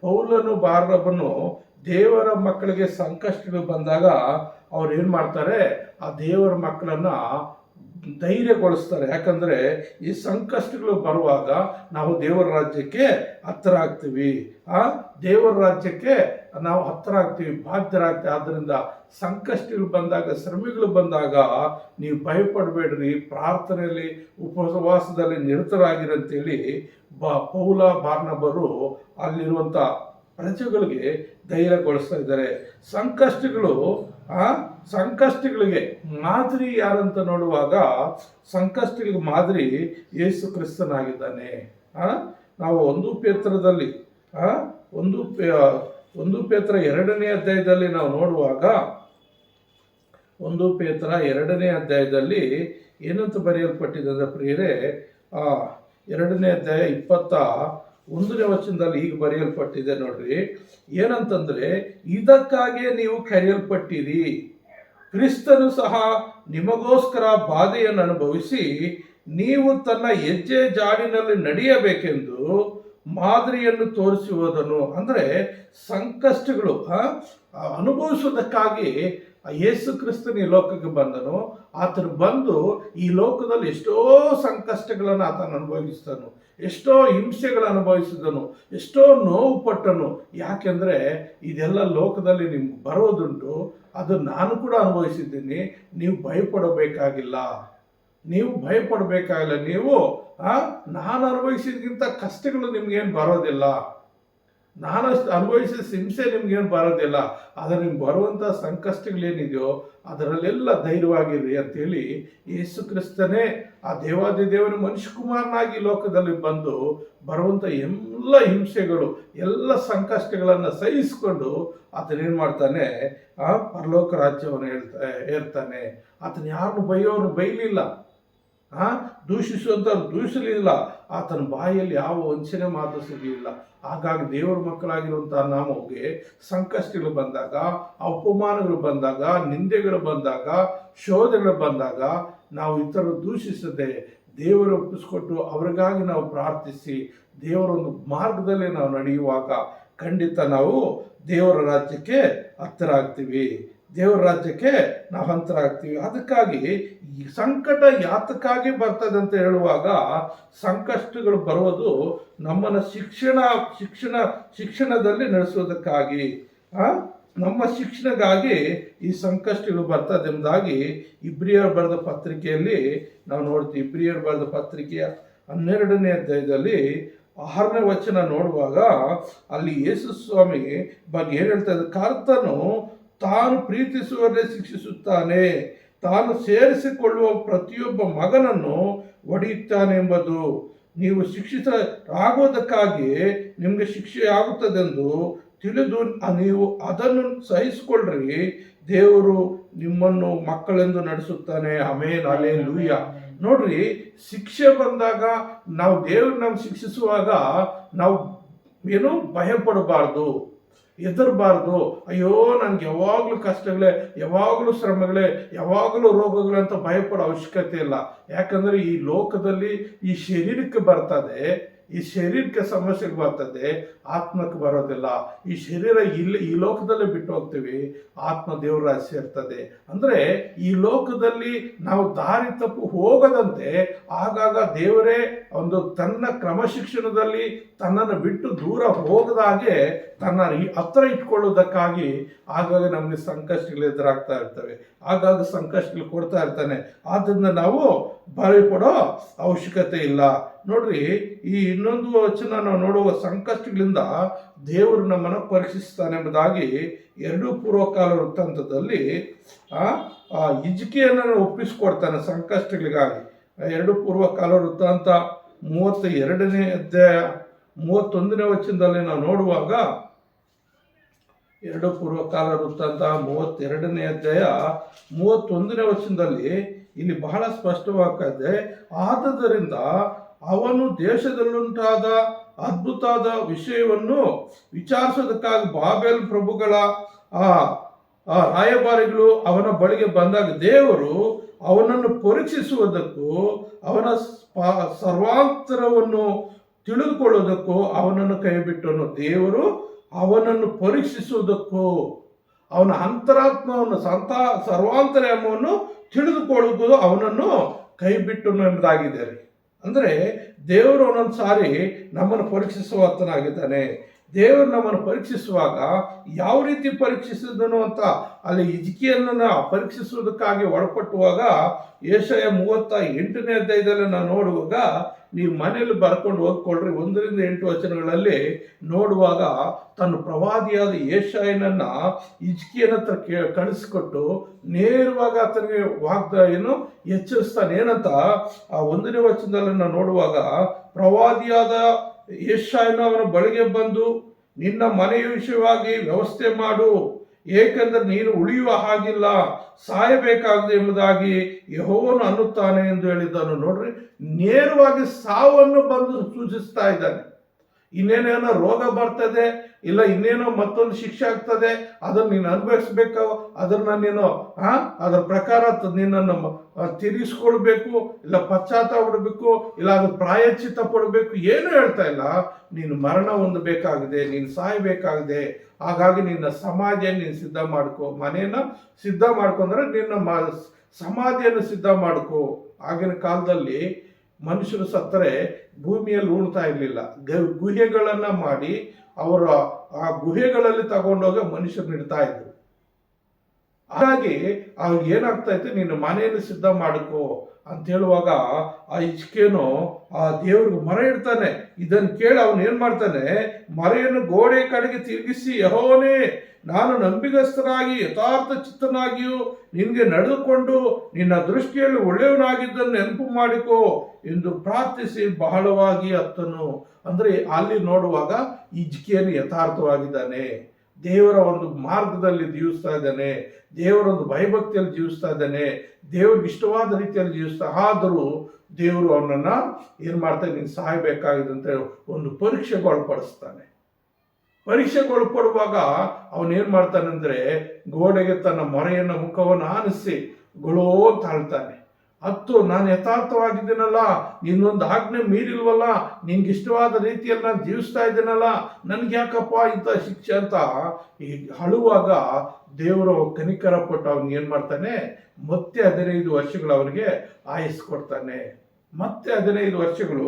ಪೌಲನು ಬಾರ್ನಬನು ದೇವರ ಮಕ್ಕಳಿಗೆ ಸಂಕಷ್ಟಗಳು ಬಂದಾಗ ಅವ್ರು ಏನು ಮಾಡ್ತಾರೆ, ಆ ದೇವರ ಮಕ್ಕಳನ್ನ ಧೈರ್ಯಗೊಳಿಸ್ತಾರೆ. ಯಾಕಂದರೆ ಈ ಸಂಕಷ್ಟಗಳು ಬರುವಾಗ ನಾವು ದೇವರ ರಾಜ್ಯಕ್ಕೆ ಹತ್ತಿರ ಆಗ್ತೀವಿ. ದೇವರ ರಾಜ್ಯಕ್ಕೆ ನಾವು ಹತ್ತಿರ ಆಗ್ತೀವಿ, ಬಾಧ್ಯರಾಗ್ತೀವಿ. ಆದ್ದರಿಂದ ಸಂಕಷ್ಟಗಳು ಬಂದಾಗ, ಶ್ರಮೆಗಳು ಬಂದಾಗ ನೀವು ಭಯಪಡಬೇಡ್ರಿ, ಪ್ರಾರ್ಥನೆಯಲ್ಲಿ ಉಪವಾಸದಲ್ಲಿ ನಿರತರಾಗಿರಂತೇಳಿ ಪೌಲ ಬಾರ್ನಬರು ಅಲ್ಲಿರುವಂಥ ಪ್ರಜೆಗಳಿಗೆ ಧೈರ್ಯಗೊಳಿಸ್ತಾ ಇದ್ದಾರೆ. ಸಂಕಷ್ಟಗಳಿಗೆ ಮಾದರಿ ಯಾರಂತ ನೋಡುವಾಗ ಸಂಕಷ್ಟಗಳಿಗೆ ಮಾದರಿ ಯೇಸು ಕ್ರಿಸ್ತನಾಗಿದ್ದಾನೆ. ನಾವು 1 ಪೇತ್ರದಲ್ಲಿ 1 ಪೇತ್ರ 2ನೇ ಅಧ್ಯಾಯದಲ್ಲಿ ನಾವು ನೋಡುವಾಗ 1 ಪೇತ್ರ 2ನೇ ಅಧ್ಯಾಯದಲ್ಲಿ ಏನಂತ ಬರೆಯಲ್ಪಟ್ಟಿದೆ ಅಂದರೆ ಪ್ರಿಯರೇ, 2ನೇ ಅಧ್ಯಾಯ 21ನೇ ವಚನದಲ್ಲಿ ಈಗ ಬರೆಯಲ್ಪಟ್ಟಿದೆ ನೋಡ್ರಿ. ಏನಂತಂದ್ರೆ, ಇದಕ್ಕಾಗಿಯೇ ನೀವು ಕರೆಯಲ್ಪಟ್ಟಿರಿ, ಕ್ರಿಸ್ತನು ಸಹ ನಿಮಗೋಸ್ಕರ ಬಾಧೆಯನ್ನು ಅನುಭವಿಸಿ ನೀವು ತನ್ನ ಹೆಜ್ಜೆ ಜಾಡಿನಲ್ಲಿ ನಡೆಯಬೇಕೆಂದು ಮಾದರಿಯನ್ನು ತೋರಿಸುವುದನ್ನು. ಅಂದರೆ ಸಂಕಷ್ಟಗಳು ಅನುಭವಿಸುವುದಕ್ಕಾಗಿ ಯೇಸು ಕ್ರಿಸ್ತನ ಈ ಲೋಕಕ್ಕೆ ಬಂದನು. ಆತನು ಬಂದು ಈ ಲೋಕದಲ್ಲಿ ಎಷ್ಟೋ ಸಂಕಷ್ಟಗಳನ್ನು ಆತನು ಅನುಭವಿಸಿದನು, ಎಷ್ಟೋ ಹಿಂಸೆಗಳನ್ನು ಅನುಭವಿಸಿದನು, ಎಷ್ಟೋ ನೋವು ಪಟ್ಟನು. ಯಾಕೆಂದರೆ ಇದೆಲ್ಲ ಲೋಕದಲ್ಲಿ ನಿಮ್ಗೆ ಬರೋದುಂಟು, ಅದು ನಾನು ಕೂಡ ಅನುಭವಿಸಿದ್ದೀನಿ. ನೀವು ಭಯಪಡಬೇಕಾಗಿಲ್ಲ. ನೀವು ನಾನು ಅನುಭವಿಸಿದ್ಕಿಂತ ಕಷ್ಟಗಳು ನಿಮ್ಗೇನು ಬರೋದಿಲ್ಲ, ನಾನು ಅನುಭವಿಸಿದ ಹಿಂಸೆ ನಿಮ್ಗೇನು ಬರೋದಿಲ್ಲ. ಆದರೆ ನಿಮ್ಗೆ ಬರುವಂಥ ಸಂಕಷ್ಟಗಳೇನಿದೆಯೋ ಅದರಲ್ಲೆಲ್ಲ ಧೈರ್ಯವಾಗಿರ್ರಿ ಅಂತೇಳಿ ಯೇಸು ಕ್ರಿಸ್ತನೇ ಆ ದೇವಾದಿದೇವನ ಮನುಷ್ಯ ಕುಮಾರನಾಗಿ ಲೋಕದಲ್ಲಿ ಬಂದು ಬರುವಂಥ ಎಲ್ಲ ಹಿಂಸೆಗಳು, ಎಲ್ಲ ಸಂಕಷ್ಟಗಳನ್ನು ಸಹಿಸಿಕೊಂಡು ಆತನೇನು ಮಾಡ್ತಾನೆ, ಪರಲೋಕ ರಾಜ್ಯವನ್ನು ಹೇಳ್ತಾನೆ. ಆತನ ಯಾರನ್ನು ಬೈಯೋರು ಬೈಲಿಲ್ಲ, ದೂಷಿಸುವಂಥವ್ರು ದೂಷಿಸಲಿಲ್ಲ. ಆತನ ಬಾಯಲ್ಲಿ ಯಾವ ವಂಚನೆ ಮಾತು ಸಿಗಲಿಲ್ಲ. ಹಾಗಾಗಿ ದೇವರ ಮಕ್ಕಳಾಗಿರುವಂಥ ನಮಗೆ ಸಂಕಷ್ಟಗಳು ಬಂದಾಗ, ಅಪಮಾನಗಳು ಬಂದಾಗ, ನಿಂದೆಗಳು ಬಂದಾಗ, ಶೋಧನೆಗಳು ಬಂದಾಗ ನಾವು ಇತರರು ದೂಷಿಸದೆ ದೇವರು ಒಪ್ಪಿಸ್ಕೊಟ್ಟು ಅವರಿಗಾಗಿ ನಾವು ಪ್ರಾರ್ಥಿಸಿ ದೇವರೊಂದು ಮಾರ್ಗದಲ್ಲಿ ನಾವು ನಡೆಯುವಾಗ ಖಂಡಿತ ನಾವು ದೇವರ ರಾಜ್ಯಕ್ಕೆ ಹತ್ತಿರ ಆಗ್ತೀವಿ, ದೇವರ ರಾಜ್ಯಕ್ಕೆ ನಾವು ಹತ್ತಿರ ಆಗ್ತೀವಿ. ಅದಕ್ಕಾಗಿ ಈ ಸಂಕಟ ಯಾತಕ್ಕಾಗಿ ಬರ್ತದೆ ಅಂತ ಹೇಳುವಾಗ, ಸಂಕಷ್ಟಗಳು ಬರುವುದು ನಮ್ಮನ್ನು ಶಿಕ್ಷಣದಲ್ಲಿ ನಡೆಸೋದಕ್ಕಾಗಿ, ನಮ್ಮ ಶಿಕ್ಷಣಕ್ಕಾಗಿ ಈ ಸಂಕಷ್ಟಗಳು ಬರ್ತದೆ ಎಂಬುದಾಗಿ ಇಬ್ರಿಯರು ಬರೆದ ಪತ್ರಿಕೆಯಲ್ಲಿ ನಾವು ನೋಡ್ತೀವಿ. ಇಬ್ರಿಯರು ಬರೆದ ಪತ್ರಿಕೆಯ 12ನೇ ಅಧ್ಯಾಯದಲ್ಲಿ 6ನೇ ವಚನ ನೋಡುವಾಗ ಅಲ್ಲಿ ಯೇಸು ಸ್ವಾಮಿ ಬಗ್ಗೆ ಏನು ಹೇಳ್ತಾ ಇದ್ದಾರೆ, ಕರ್ತನು ತಾನು ಪ್ರೀತಿಸುವವರೇ ಶಿಕ್ಷಿಸುತ್ತಾನೆ, ತಾನು ಸೇರಿಸಿಕೊಳ್ಳುವ ಪ್ರತಿಯೊಬ್ಬ ಮಗನನ್ನು ಹೊಡೆಯುತ್ತಾನೆ ಎಂಬುದು. ನೀವು ಶಿಕ್ಷಿತರಾಗುವುದಕ್ಕಾಗಿ ನಿಮಗೆ ಶಿಕ್ಷೆ ಆಗುತ್ತದೆಂದು ತಿಳಿದು ನೀವು ಅದನ್ನು ಸಹಿಸಿಕೊಳ್ಳ್ರಿ. ದೇವರು ನಿಮ್ಮನ್ನು ಮಕ್ಕಳೆಂದು ನಡೆಸುತ್ತಾನೆ. Amen, hallelujah. ನೋಡ್ರಿ, ಶಿಕ್ಷೆ ಬಂದಾಗ ನಾವು ದೇವರು ನಮ್ಗೆ ಶಿಕ್ಷಿಸುವಾಗ ನಾವು ಏನು ಭಯ ಪಡಬಾರ್ದು, ಹೆದರಬಾರ್ದು. ಅಯ್ಯೋ ನನಗೆ ಯಾವಾಗಲೂ ಕಷ್ಟಗಳೇ, ಯಾವಾಗಲೂ ಶ್ರಮೆಗಳೇ, ಯಾವಾಗಲೂ ರೋಗಗಳಂತ ಭಯಪಡೋ ಅವಶ್ಯಕತೆ ಇಲ್ಲ. ಯಾಕಂದರೆ ಈ ಲೋಕದಲ್ಲಿ ಈ ಶರೀರಕ್ಕೆ ಬರ್ತದೆ, ಈ ಶರೀರಕ್ಕೆ ಸಮಸ್ಯೆಗೆ ಬರ್ತದೆ, ಆತ್ಮಕ್ಕೆ ಬರೋದಿಲ್ಲ. ಈ ಶರೀರ ಇಲ್ಲಿ ಈ ಲೋಕದಲ್ಲೇ ಬಿಟ್ಟು ಹೋಗ್ತೀವಿ, ಆತ್ಮ ದೇವರ ರಾಜ್ಯ ಸೇರ್ತದೆ. ಅಂದರೆ ಈ ಲೋಕದಲ್ಲಿ ನಾವು ದಾರಿ ತಪ್ಪು ಹೋಗದಂತೆ ಆಗಾಗ ದೇವರೇ ಒಂದು ತನ್ನ ಕ್ರಮಶಿಕ್ಷಣದಲ್ಲಿ ತನ್ನನ್ನು ಬಿಟ್ಟು ದೂರ ಹೋಗದಾಗೆ ತನ್ನ ಹತ್ರ ಇಟ್ಕೊಳ್ಳೋದಕ್ಕಾಗಿ ಆಗಾಗ ನಮಗೆ ಸಂಕಷ್ಟಗಳು ಎದುರಾಗ್ತಾ ಇರ್ತವೆ, ಆಗಾಗ ಸಂಕಷ್ಟಗಳು ಕೊಡ್ತಾ ಇರ್ತಾನೆ. ಆದ್ದರಿಂದ ನಾವು ಭಯಪಡೋ ಅವಶ್ಯಕತೆ ಇಲ್ಲ. ನೋಡ್ರಿ, ಈ ಇನ್ನೊಂದು ವಚನ ನಾವು ನೋಡುವ ಸಂಕಷ್ಟಗಳಿಂದ ದೇವರು ನಮ್ಮನ್ನು ಪರೀಕ್ಷಿಸ್ತಾನೆ ಎಂಬುದಾಗಿ 2 ಪೂರ್ವಕಾಲ ವೃತ್ತಾಂತದಲ್ಲಿ ಹಿಜ್ಕೀಯನನ್ನು ಒಪ್ಪಿಸಿಕೊಡ್ತಾನೆ ಸಂಕಷ್ಟಗಳಿಗಾಗಿ. 2 ಪೂರ್ವಕಾಲ ವೃತ್ತಾಂತ 32ನೇ ಅಧ್ಯಾಯ 31ನೇ ವಚನದಲ್ಲಿ ನಾವು ನೋಡುವಾಗ, 2 ಪೂರ್ವಕಾಲ ವೃತ್ತಾಂತ 32ನೇ ಅಧ್ಯಾಯ 31ನೇ ವಚನದಲ್ಲಿ ಇಲ್ಲಿ ಬಹಳ ಸ್ಪಷ್ಟವಾಗಿದೆ. ಆದದರಿಂದ ಅವನು ದೇಶದಲ್ಲುಂಟಾದ ಅದ್ಭುತವಾದ ವಿಷಯವನ್ನು ವಿಚಾರಿಸೋದಕ್ಕಾಗಿ ಬಾಬೆಲ್ ಪ್ರಭುಗಳ ರಾಯಭಾರಿಗಳು ಅವನ ಬಳಿಗೆ ಬಂದಾಗ ದೇವರು ಅವನನ್ನು ಪರೀಕ್ಷಿಸುವುದಕ್ಕೂ ಅವನ ಸರ್ವಾಂತರವನ್ನು ತಿಳಿದುಕೊಳ್ಳುವುದಕ್ಕೂ ಅವನನ್ನು ಕೈಬಿಟ್ಟನು. ದೇವರು ಅವನನ್ನು ಪರೀಕ್ಷಿಸುವುದಕ್ಕೂ ಅವನ ಅಂತರಾತ್ಮವನ್ನು ಸರ್ವಾಂತರ್ಯವನ್ನು ತಿಳಿದುಕೊಳ್ಳುವುದು ಅವನನ್ನು ಕೈಬಿಟ್ಟನು ಎಂಬುದಾಗಿದೆ. ಅಂದರೆ ದೇವರು ಒಂದೊಂದು ಸಾರಿ ನಮ್ಮನ್ನು ಪರೀಕ್ಷಿಸುವಾತನಾಗಿದ್ದಾನೆ. ದೇವರು ನಮ್ಮನ್ನು ಪರೀಕ್ಷಿಸುವಾಗ ಯಾವ ರೀತಿ ಪರೀಕ್ಷಿಸಿದನು ಅಂತ ಅಲ್ಲಿ ಹಿಜ್ಕೀಯನನ್ನ ಪರೀಕ್ಷಿಸುವುದಕ್ಕಾಗಿ ಒಳಪಟ್ಟುವಾಗ ಯೆಶಾಯ 38ನೇ ಅಧ್ಯಾಯದಲ್ಲಿ ನಾವು ನೋಡುವಾಗ, ನೀವು ಮನೆಯಲ್ಲಿ ಬರ್ಕೊಂಡು ಹೋಗ್ಕೊಳ್ರಿ, 1ರಿಂದ 8 ವಚನಗಳಲ್ಲಿ ನೋಡುವಾಗ ತನ್ನ ಪ್ರವಾದಿಯಾದ ಯೆಶಾಯನನ್ನ ಹಿಜ್ಕೀಯನ ಹತ್ರ ಕಳಿಸ್ಕೊಟ್ಟು ನೇರವಾಗಿ ಆತನಿಗೆ ಎಚ್ಚರಿಸ್ತಾನೆ. ಏನಂತ ಆ 1ನೇ ವಚನದಲ್ಲಿ ನಾವು ನೋಡುವಾಗ, ಪ್ರವಾದಿಯಾದ ಯೆಶಾಯನು ಅವನ ಬಳಿಗೆ ಬಂದು, ನಿನ್ನ ಮನೆಯ ವಿಷಯವಾಗಿ ವ್ಯವಸ್ಥೆ ಮಾಡು, ಏಕೆಂದರೆ ನೀನು ಉಳಿಯುವ ಹಾಗಿಲ್ಲ, ಸಾಯಬೇಕಾಗಿದೆ ಎಂಬುದಾಗಿ ಯೆಹೋವನು ಅನ್ನುತ್ತಾನೆ ಎಂದು ಹೇಳಿದ್ದನು. ನೋಡ್ರಿ, ನೇರವಾಗಿ ಸಾವನ್ನು ಬಂದು ಸೂಚಿಸ್ತಾ ಇದ್ದಾನೆ. ಇನ್ನೇನೇನೋ ರೋಗ ಬರ್ತದೆ, ಇಲ್ಲ ಇನ್ನೇನೋ ಮತ್ತೊಂದು ಶಿಕ್ಷೆ ಆಗ್ತದೆ, ಅದನ್ನು ನೀನು ಅನುಭವಿಸ್ಬೇಕು, ಅದನ್ನ ನೀನು ಅದರ ಪ್ರಕಾರ ನಿನ್ನನ್ನು ತಿರುಗಿಸ್ಕೊಳ್ಬೇಕು, ಇಲ್ಲ ಪಶ್ಚಾತ್ತಾಪ ಪಡಬೇಕು, ಇಲ್ಲ ಅದು ಪ್ರಾಯಶ್ಚಿತ್ತ ಪಡಬೇಕು, ಏನು ಹೇಳ್ತಾ ಇಲ್ಲ. ನೀನು ಮರಣ ಹೊಂದಬೇಕಾಗಿದೆ, ನೀನು ಸಾಯಬೇಕಾಗಿದೆ. ಹಾಗಾಗಿ ನಿನ್ನ ಸಮಾಧಿಯನ್ನು ನೀನು ಸಿದ್ಧ ಮಾಡ್ಕೋ, ಮನೆಯನ್ನು ಸಿದ್ಧ ಮಾಡ್ಕೊಂಡ್ರೆ ನಿನ್ನ ಸಮಾಧಿಯನ್ನು ಸಿದ್ಧ ಮಾಡ್ಕೋ. ಆಗಿನ ಕಾಲದಲ್ಲಿ ಮನುಷ್ಯರು ಸತ್ತರೆ ಭೂಮಿಯಲ್ಲಿ ಉಣ್ತಾ ಇರಲಿಲ್ಲ, ಗುಹೆಗಳನ್ನು ಮಾಡಿ ಅವರ ಆ ಗುಹೆಗಳಲ್ಲಿ ತಗೊಂಡೋಗಿ ಮನುಷ್ಯರು ಇಡ್ತಾ ಇದ್ರು. ಹಾಗಾಗಿ ಅವ್ರಿಗೆ ಏನಾಗ್ತಾ ಇತ್ತು, ನೀನು ಮನೆಯನ್ನು ಸಿದ್ಧ ಮಾಡ್ಕೋ ಅಂತ ಹೇಳುವಾಗ ಆ ಹಿಜ್ಕೀಯನು ಆ ದೇವ್ರಿಗೆ ಮೊರೆ ಇಡ್ತಾನೆ. ಇದನ್ನು ಕೇಳಿ ಅವನು ಏನ್ ಮಾಡ್ತಾನೆ, ಮೊರೆಯನ್ನು ಗೋಡೆ ಕಡೆಗೆ ತಿರುಗಿಸಿ, ಯೆಹೋವನೇ, ನಾನು ನಂಬಿಗಸ್ತನಾಗಿ ಯಥಾರ್ಥ ಚಿತ್ತನಾಗಿಯೂ ನಿನಗೆ ನಡೆದುಕೊಂಡು ನಿನ್ನ ದೃಷ್ಟಿಯಲ್ಲಿ ಒಳ್ಳೆಯವನಾಗಿದ್ದನ್ನು ನೆನಪು ಮಾಡಿಕೋ ಎಂದು ಪ್ರಾರ್ಥಿಸಿ ಬಹಳವಾಗಿ ಅತ್ತನು. ಅಂದ್ರೆ ಅಲ್ಲಿ ನೋಡುವಾಗ ಹಿಜ್ಕೀಯನು ಯಥಾರ್ಥವಾಗಿದ್ದಾನೆ, ದೇವರ ಒಂದು ಮಾರ್ಗದಲ್ಲಿ ಜೀವಿಸ್ತಾ ಇದ್ದಾನೆ, ದೇವರ ಒಂದು ಭಯಭಕ್ತಿಯಲ್ಲಿ ಜೀವಿಸ್ತಾ ಇದ್ದಾನೆ, ದೇವ್ರಿಗೆ ಇಷ್ಟವಾದ ರೀತಿಯಲ್ಲಿ ಜೀವಿಸ್ತಾ. ಆದರೂ ದೇವರು ಅವನನ್ನ ಏನ್ ಮಾಡ್ತಾನೆ, ನೀನು ಸಾಯಬೇಕಾಗಿದೆ ಅಂತ ಒಂದು ಪರೀಕ್ಷೆಗೆ ಒಳಪಡಿಸ್ತಾನೆ. ಪರೀಕ್ಷೆಗೆ ಒಳಪಡುವಾಗ ಅವನೇನ್ ಮಾಡ್ತಾನಂದ್ರೆ, ಗೋಡೆಗೆ ತನ್ನ ಮೊರೆಯನ್ನು ಮುಖವನ್ನು ಆನಿಸಿ ಗೊಳೋ ಅಂತ ಹೇಳ್ತಾನೆ, ಹತ್ತು, ನಾನು ಯಥಾರ್ಥವಾಗಿದ್ದೀನಲ್ಲ, ನಿನ್ನೊಂದು ಆಜ್ಞೆ ಮೀರಿಲ್ವಲ್ಲ, ನಿನ್ಗೆ ಇಷ್ಟವಾದ ರೀತಿಯಲ್ಲಿ ನಾನು ಜೀವಿಸ್ತಾ ಇದ್ದೀನಲ್ಲ, ನನ್ಗೆ ಯಾಕಪ್ಪ ಇಂಥ ಶಿಕ್ಷೆ ಅಂತ ಈ ಅಳುವಾಗ ದೇವರು ಕನಿಕರ ಪಟ್ಟು ಅವನಿಗೆ ಏನ್ ಮಾಡ್ತಾನೆ, ಮತ್ತೆ 15 ವರ್ಷಗಳು ಅವನಿಗೆ ಆಯಸ್ಸು ಕೊಡ್ತಾನೆ. ಮತ್ತೆ 15 ವರ್ಷಗಳು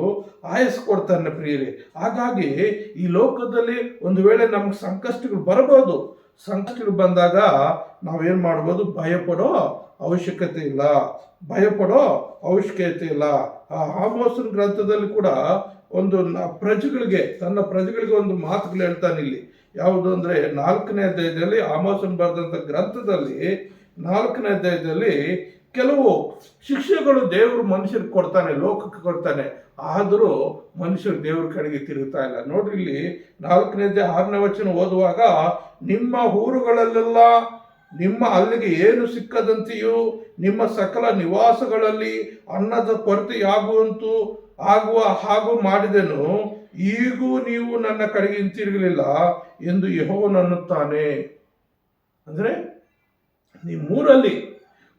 ಆಯಸ್ಸು ಕೊಡ್ತಾನೆ ಪ್ರಿಯರೇ. ಹಾಗಾಗಿ ಈ ಲೋಕದಲ್ಲಿ ಒಂದು ವೇಳೆ ನಮ್ಗೆ ಸಂಕಷ್ಟಗಳು ಬರಬಹುದು. ಸಂಕಷ್ಟಗಳು ಬಂದಾಗ ನಾವೇನ್ ಮಾಡ್ಬೋದು, ಭಯಪಡೋ ಅವಶ್ಯಕತೆ ಇಲ್ಲ, ಭಯಪಡೋ ಅವಶ್ಯಕತೆ ಇಲ್ಲ. ಆ ಆಮೋಸನ ಗ್ರಂಥದಲ್ಲಿ ಕೂಡ ಒಂದು ಪ್ರಜೆಗಳಿಗೆ, ತನ್ನ ಪ್ರಜೆಗಳಿಗೆ ಒಂದು ಮಾತುಗಳು ಹೇಳ್ತಾನೆ ಇಲ್ಲಿ. ಯಾವುದು ಅಂದ್ರೆ 4ನೇ ಅಧ್ಯಾಯದಲ್ಲಿ, ಆಮೋಸನ ಬರೆದಂಥ ಗ್ರಂಥದಲ್ಲಿ 4ನೇ ಅಧ್ಯಾಯದಲ್ಲಿ ಕೆಲವು ಶಿಕ್ಷೆಗಳು ದೇವರು ಮನುಷ್ಯರಿಗೆ ಕೊಡ್ತಾನೆ, ಲೋಕಕ್ಕೆ ಕೊಡ್ತಾನೆ. ಆದರೂ ಮನುಷ್ಯರು ದೇವ್ರ ಕಡೆಗೆ ತಿರುಗ್ತಾ ಇಲ್ಲ. ನೋಡ್ರಿ, ಇಲ್ಲಿ 4ನೇ ಅಧ್ಯಾಯ 6ನೇ ವಚನ ಓದುವಾಗ, ನಿಮ್ಮ ಊರುಗಳಲ್ಲೆಲ್ಲ ನಿಮ್ಮ ಅಲ್ಲಿಗೆ ಏನು ಸಿಕ್ಕದಂತೆಯೂ ನಿಮ್ಮ ಸಕಲ ನಿವಾಸಗಳಲ್ಲಿ ಅನ್ನದ ಕೊರತೆಯಾಗುವಂತೂ ಆಗುವ ಹಾಗೂ ಮಾಡಿದೆನು, ಈಗೂ ನೀವು ನನ್ನ ಕಡೆಗೆ ಹಿಂತಿರುಗಲಿಲ್ಲ ಎಂದು ಯೆಹೋವನು ಅನ್ನುತ್ತಾನೆ. ಅಂದ್ರೆ ನಿಮ್ಮೂರಲ್ಲಿ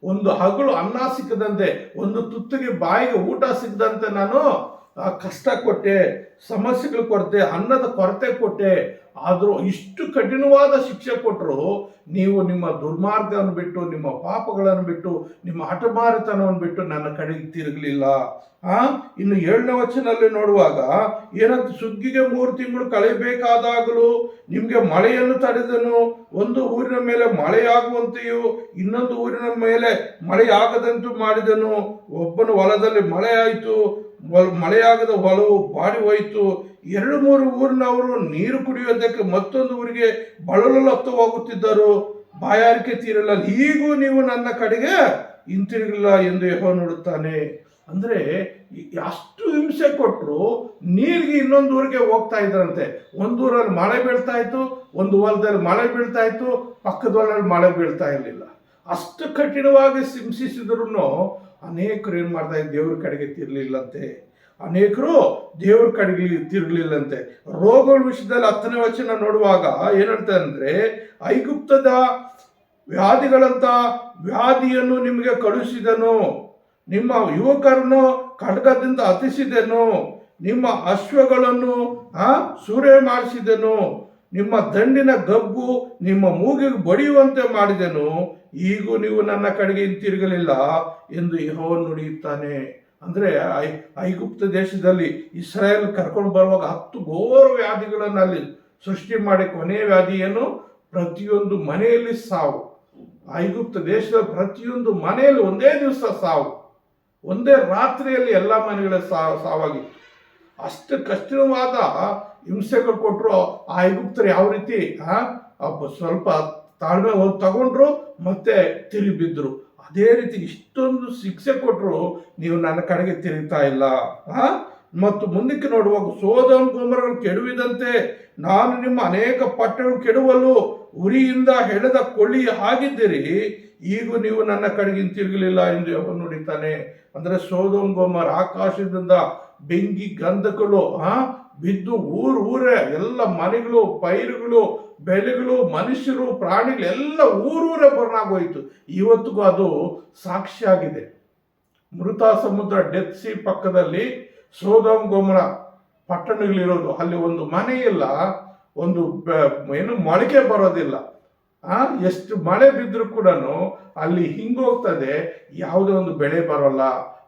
ಒಂದು ಹಗಲು ಅನ್ನ ಸಿಕ್ಕದಂತೆ, ಒಂದು ತುತ್ತಿಗೆ ಬಾಯಿಗೆ ಊಟ ಸಿಕ್ಕದಂತೆ ನಾನು ಕಷ್ಟ ಕೊಟ್ಟೆ, ಸಮಸ್ಯೆಗಳು ಕೊಡ್ತೆ, ಅನ್ನದ ಕೊರತೆ ಕೊಟ್ಟೆ. ಆದರೂ ಇಷ್ಟು ಕಠಿಣವಾದ ಶಿಕ್ಷೆ ಕೊಟ್ಟರು ನೀವು ನಿಮ್ಮ ದುರ್ಮಾರ್ಗವನ್ನು ಬಿಟ್ಟು, ನಿಮ್ಮ ಪಾಪಗಳನ್ನು ಬಿಟ್ಟು, ನಿಮ್ಮ ಹಠಮಾರಿತನವನ್ನು ಬಿಟ್ಟು ನನ್ನ ಕಡೆಗೆ ತಿರುಗಲಿಲ್ಲ. ಇನ್ನು 7ನೇ ವಚನದಲ್ಲಿ ನೋಡುವಾಗ ಏನಂತ, ಸುಗ್ಗಿಗೆ 3 ತಿಂಗಳು ಕಳೆಯಬೇಕಾದಾಗಲೂ ನಿಮಗೆ ಮಳೆಯನ್ನು ತಡೆದನು. ಒಂದು ಊರಿನ ಮೇಲೆ ಮಳೆಯಾಗುವಂತೆಯೂ ಇನ್ನೊಂದು ಊರಿನ ಮೇಲೆ ಮಳೆಯಾಗದಂತೂ ಮಾಡಿದನು. ಒಬ್ಬನ ಹೊಲದಲ್ಲಿ ಮಳೆಯಾಯಿತು, ಮಳೆಯಾಗದ ಹೊಲವು ಬಾಡಿ ಹೋಯಿತು. 2-3 ಊರಿನವರು ನೀರು ಕುಡಿಯೋದಕ್ಕೆ ಮತ್ತೊಂದು ಊರಿಗೆ ಬಳಲಲು ಹತ್ತು ಹೋಗುತ್ತಿದ್ದರು. ಬಾಯಾರಿಕೆ ತೀರಲ್ಲ, ಈಗೂ ನೀವು ನನ್ನ ಕಡೆಗೆ ಹಿಂತಿರುಗಿಲ್ಲ ಎಂದು ಯೆಹೋವನು ನುಡಿಯುತ್ತಾನೆ. ಅಂದ್ರೆ ಅಷ್ಟು ಹಿಂಸೆ ಕೊಟ್ಟರು ನೀರಿಗೆ ಇನ್ನೊಂದು ಊರಿಗೆ ಹೋಗ್ತಾ ಇದ್ರಂತೆ. ಒಂದೂರಲ್ಲಿ ಮಳೆ ಬೀಳ್ತಾ ಇತ್ತು, ಒಂದು ಹೊಲದಲ್ಲಿ ಮಳೆ ಬೀಳ್ತಾ ಇತ್ತು, ಪಕ್ಕದ ಹೊಲದಲ್ಲಿ ಮಳೆ ಬೀಳ್ತಾ ಇರಲಿಲ್ಲ. ಅಷ್ಟು ಕಠಿಣವಾಗಿ ಹಿಂಸಿಸಿದ್ರು ಅನೇಕರು ಏನ್ ಮಾಡ್ತಾ ಇದ್ರು, ದೇವ್ರ ಕಡೆಗೆ ತಿರ್ಲಿಲ್ಲಂತೆ. ಅನೇಕರು ದೇವ್ರ ಕಡೆಗೆ ತಿರ್ಗಲಿಲ್ಲಂತೆ. ರೋಗಗಳ ವಿಷಯದಲ್ಲಿ 10ನೇ ವಚನ ನೋಡುವಾಗ ಏನ್ ಹೇಳ್ತಾರೆ ಅಂದ್ರೆ, ಐಗುಪ್ತದ ವ್ಯಾಧಿಗಳಂತ ವ್ಯಾಧಿಯನ್ನು ನಿಮಗೆ ಕಳುಹಿಸಿದನು, ನಿಮ್ಮ ಯುವಕರನ್ನು ಖಡ್ಗದಿಂದ ಹತಿಸಿದೆನು, ನಿಮ್ಮ ಅಶ್ವಗಳನ್ನು ಸೂರೆ ಮಾಡಿಸಿದೆನು, ನಿಮ್ಮ ದಂಡಿನ ಗಬ್ಬು ನಿಮ್ಮ ಮೂಗಿಗೆ ಬಡಿಯುವಂತೆ ಮಾಡಿದೆನು. ಈಗೂ ನೀವು ನನ್ನ ಕಡೆಗೆ ಹಿಂತಿರುಗಲಿಲ್ಲ ಎಂದು ಯೆಹೋವನು ನುಡಿಯುತ್ತಾನೆ. ಅಂದ್ರೆ ಐಗುಪ್ತ ದೇಶದಲ್ಲಿ ಇಸ್ರಾಯೇಲ್ ಕರ್ಕೊಂಡು ಬರುವಾಗ 10 ಘೋರ ವ್ಯಾಧಿಗಳನ್ನು ಅಲ್ಲಿ ಸೃಷ್ಟಿ ಮಾಡಿ, ಕೊನೆಯ ವ್ಯಾಧಿ ಏನು, ಪ್ರತಿಯೊಂದು ಮನೆಯಲ್ಲಿ ಸಾವು. ಐಗುಪ್ತ ದೇಶದ ಪ್ರತಿಯೊಂದು ಮನೆಯಲ್ಲಿ ಒಂದೇ ದಿವಸ ಸಾವು, ಒಂದೇ ರಾತ್ರಿಯಲ್ಲಿ ಎಲ್ಲ ಮನೆಗಳ ಸಾವಾಗಿತ್ತು. ಅಷ್ಟು ಕಠಿಣವಾದ ಹಿಂಸೆಗಳು ಕೊಟ್ಟರು. ಆ ಐಗುಪ್ತರು ಯಾವ ರೀತಿ ಸ್ವಲ್ಪ ತಾಳ್ಮೆ ತಗೊಂಡ್ರು ಮತ್ತೆ ತಿರುಗಿ ಬಿದ್ರು. ಅದೇ ರೀತಿ ಇಷ್ಟೊಂದು ಶಿಕ್ಷೆ ಕೊಟ್ಟರು ನೀವು ನನ್ನ ಕಡೆಗೆ ತಿರುಗ್ತಾ ಇಲ್ಲ. ಮತ್ತು ಮುಂದಕ್ಕೆ ನೋಡುವಾಗ, ಸೊದೋಮ್ ಗೊಮೋರಗಳು ಕೆಡುವಿದಂತೆ ನಾನು ನಿಮ್ಮ ಅನೇಕ ಪಟ್ಟಣಗಳು ಕೆಡುವಲು ಉರಿಯಿಂದ ಹೆಣೆದ ಕೊಳ್ಳಿ ಆಗಿದ್ದೀರಿ, ಈಗೂ ನೀವು ನನ್ನ ಕಡೆಗೆ ಹಿಂತಿರುಗಲಿಲ್ಲ ಎಂದು ಯೆಹೋವನು ನುಡಿಯುತ್ತಾನೆ. ಅಂದ್ರೆ ಸೊದೋಮ್ ಗೊಮೋರ ಆಕಾಶದಿಂದ ಬೆಂಕಿ ಗಂಧಕಗಳು ಬಿದ್ದು ಊರೇ ಎಲ್ಲ ಮನೆಗಳು, ಪೈರುಗಳು, ಬೆಳೆಗಳು, ಮನುಷ್ಯರು, ಪ್ರಾಣಿಗಳು ಎಲ್ಲ ಊರೇ ಬರ್ನಾಗೋಯ್ತು. ಇವತ್ತಿಗೂ ಅದು ಸಾಕ್ಷಿಯಾಗಿದೆ. ಮೃತ ಸಮುದ್ರ, ಡೆತ್ ಸಿ ಪಕ್ಕದಲ್ಲಿ ಸೊದೋಮ್ ಗೊಮೋರ ಪಟ್ಟಣಗಳಿರೋದು. ಅಲ್ಲಿ ಒಂದು ಮನೆ ಇಲ್ಲ, ಒಂದು ಏನು ಮೊಳಕೆ ಬರೋದಿಲ್ಲ. ಎಷ್ಟು ಮಳೆ ಬಿದ್ದರೂ ಕೂಡ ಅಲ್ಲಿ ಹಿಂಗೋಗ್ತದೆ, ಯಾವುದೇ ಒಂದು ಬೆಳೆ ಬರೋಲ್ಲ,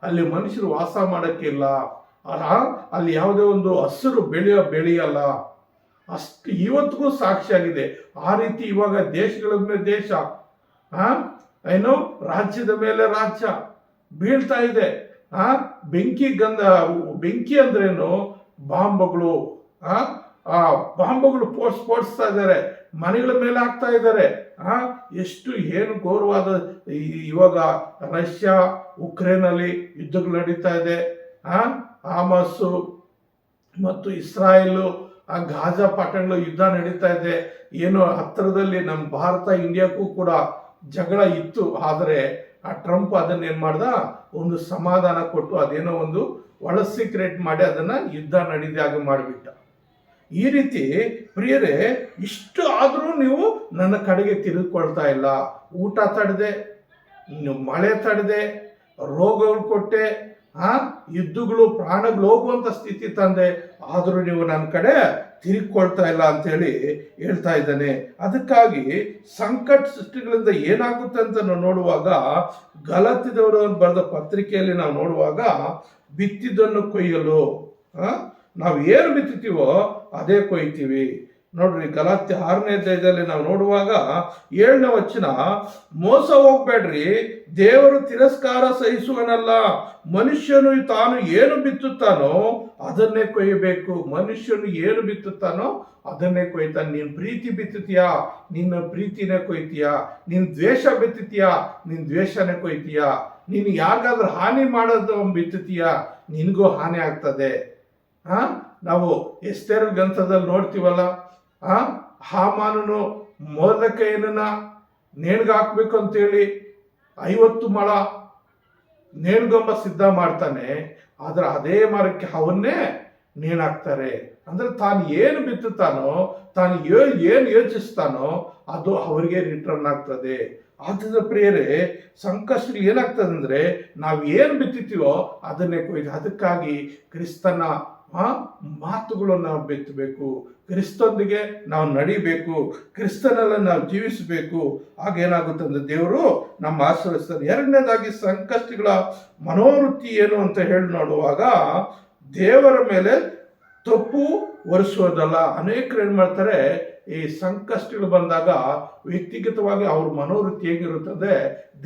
ಅಲ್ಲಿ ಮನುಷ್ಯರು ವಾಸ ಮಾಡೋಕ್ಕಿಲ್ಲ, ಅಲ್ಲಿ ಯಾವುದೇ ಒಂದು ಹಸಿರು ಬೆಳೆಯಲ್ಲ. ಅಷ್ಟು ಇವತ್ತಿಗೂ ಸಾಕ್ಷಿಯಾಗಿದೆ. ಆ ರೀತಿ ಇವಾಗ ದೇಶಗಳ ಮೇಲೆ ದೇಶ, ಏನು ರಾಜ್ಯದ ಮೇಲೆ ರಾಜ್ಯ ಬೀಳ್ತಾ ಇದೆ. ಬೆಂಕಿ ಅಂದ್ರೇನು, ಬಾಂಬ್ಗಳು, ಬಾಂಬ್ಗಳು ಸ್ಫೋಟಿಸ್ತಾ ಇದ್ದಾರೆ, ಮನೆಗಳ ಮೇಲೆ ಹಾಕ್ತಾ ಇದ್ದಾರೆ. ಎಷ್ಟು ಏನು ಘೋರವಾದ ಇವಾಗ ರಷ್ಯಾ ಉಕ್ರೇನಲ್ಲಿ ಯುದ್ಧಗಳು ನಡೀತಾ ಇದೆ. ಹಾಮಸ್ ಮತ್ತು ಇಸ್ರಾಯೇಲು, ಗಾಜಾ ಪಟ್ಟಣಗಳು ಯುದ್ಧ ನಡೀತಾ ಇದೆ. ಏನೋ ಹತ್ತಿರದಲ್ಲಿ ನಮ್ಮ ಭಾರತ ಇಂಡಿಯಾಕ್ಕೂ ಕೂಡ ಜಗಳ ಇತ್ತು. ಆದರೆ ಆ ಟ್ರಂಪ್ ಅದನ್ನೇನು ಮಾಡ್ದ, ಒಂದು ಸಮಾಧಾನ ಕೊಟ್ಟು ಅದೇನೋ ಒಂದು ಒಳ ಸೀಕ್ರೆಟ್ ಮಾಡಿ ಅದನ್ನ ಯುದ್ಧ ನಡೀದಾಗ ಮಾಡಿಬಿಟ್ಟ. ಈ ರೀತಿ ಪ್ರಿಯರೇ, ಇಷ್ಟು ಆದರೂ ನೀವು ನನ್ನ ಕಡೆಗೆ ತಿರುಗಿಕೊಳ್ತಾ ಇಲ್ಲ. ಊಟ ತಡೆದೆ, ಮಳೆ ತಡೆದೆ, ರೋಗಗಳು ಕೊಟ್ಟೆ, ಯುದ್ಧಗಳು, ಪ್ರಾಣಗಳು ಹೋಗುವಂತ ಸ್ಥಿತಿ ತಂದೆ, ಆದರೂ ನೀವು ನನ್ನ ಕಡೆ ತಿರುಗಿಕೊಳ್ತಾ ಇಲ್ಲ ಅಂತೇಳಿ ಹೇಳ್ತಾ ಇದ್ದಾನೆ. ಅದಕ್ಕಾಗಿ ಸಂಕಟ ಸೃಷ್ಟಿಗಳಿಂದ ಏನಾಗುತ್ತೆ ಅಂತ ನಾವು ನೋಡುವಾಗ, ಗಲಾತ್ಯದವರು ಬರೆದ ಪತ್ರಿಕೆಯಲ್ಲಿ ನಾವು ನೋಡುವಾಗ, ಬಿತ್ತಿದ್ದನ್ನು ಕೊಯ್ಯಲು ನಾವು ಏನು ಬಿತ್ತುತ್ತೀವೋ ಅದೇ ಕೊಯ್ತೀವಿ. ನೋಡ್ರಿ, ಗಲಾತ್ಯ 6ನೇ ಅಧ್ಯಾಯದಲ್ಲಿ ನಾವು ನೋಡುವಾಗ 7ನೇ ವಚನ, ಮೋಸ ಹೋಗ್ಬೇಡ್ರಿ, ದೇವರು ತಿರಸ್ಕಾರ ಸಹಿಸುವನಲ್ಲ, ಮನುಷ್ಯನು ತಾನು ಏನು ಬಿತ್ತುತ್ತಾನೋ ಅದನ್ನೇ ಕೊಯ್ಯಬೇಕು. ಮನುಷ್ಯನು ಏನು ಬಿತ್ತುತ್ತಾನೋ ಅದನ್ನೇ ಕೊಯ್ತಾನೆ. ನೀನು ಪ್ರೀತಿ ಬಿತ್ತುತ್ತೀಯಾ, ನಿನ್ನ ಪ್ರೀತಿನೇ ಕೊಯ್ತೀಯಾ. ನೀನು ದ್ವೇಷ ಬಿತ್ತುತ್ತೀಯಾ, ನಿನ್ನ ದ್ವೇಷನೇ ಕೊಯ್ತೀಯಾ. ನೀನು ಯಾರಿಗಾದ್ರೂ ಹಾನಿ ಮಾಡೋದು ಬಿತ್ತುತ್ತೀಯಾ, ನಿನಗೂ ಹಾನಿ ಆಗ್ತದೆ. ನಾವು ಎಸ್ತೇರ್ ಗ್ರಂಥದಲ್ಲಿ ನೋಡ್ತೀವಲ್ಲ, ಹಾಮಾನನು ಮೊರ್ದೆಕೈಯನ್ನ ನೇಣ್ಗಾಕ್ಬೇಕು ಅಂತೇಳಿ 50 ಮೊಳ ನೇಣ್ಗೊಂಬ ಸಿದ್ಧ ಮಾಡ್ತಾನೆ. ಆದ್ರೆ ಅದೇ ಮರಕ್ಕೆ ಅವನ್ನೇ ನೇಣಾಕ್ತಾರೆ. ಅಂದ್ರೆ ತಾನು ಏನು ಬಿತ್ತುತ್ತಾನೋ, ತಾನು ಏನು ಯೋಚಿಸ್ತಾನೋ ಅದು ಅವರಿಗೆ ರಿಟರ್ನ್ ಆಗ್ತದೆ. ಆದ್ದರಿಂದ ಪ್ರಿಯರೇ, ಸಂಕಷ್ಟಗಳು ಏನಾಗ್ತದೆ ಅಂದರೆ ನಾವು ಏನು ಬಿತ್ತುತ್ತೀವೋ ಅದನ್ನೇ ಕೊಯ್ದು. ಅದಕ್ಕಾಗಿ ಕ್ರಿಸ್ತನ ಮಾತುಗಳನ್ನು ನಾವು ಬಿತ್ತಬೇಕು, ಕ್ರಿಸ್ತಂದಿಗೆ ನಾವು ನಡಿಬೇಕು, ಕ್ರಿಸ್ತನೆಲ್ಲ ನಾವು ಜೀವಿಸಬೇಕು. ಆಗೇನಾಗುತ್ತೆ ಅಂದರೆ ದೇವರು ನಮ್ಮ ಆಶೀರ್ವದಿಸ್ತಾರೆ. ಎರಡನೇದಾಗಿ ಸಂಕಷ್ಟಗಳ ಮನೋವೃತ್ತಿ ಏನು ಅಂತ ಹೇಳಿ ನೋಡುವಾಗ, ದೇವರ ಮೇಲೆ ತಪ್ಪು ಹೊರಿಸೋದಲ್ಲ. ಅನೇಕರು ಏನು ಮಾಡ್ತಾರೆ, ಈ ಸಂಕಷ್ಟಗಳು ಬಂದಾಗ ವ್ಯಕ್ತಿಗತವಾಗಿ ಅವ್ರ ಮನೋವೃತ್ತಿ ಹೇಗಿರುತ್ತದೆ,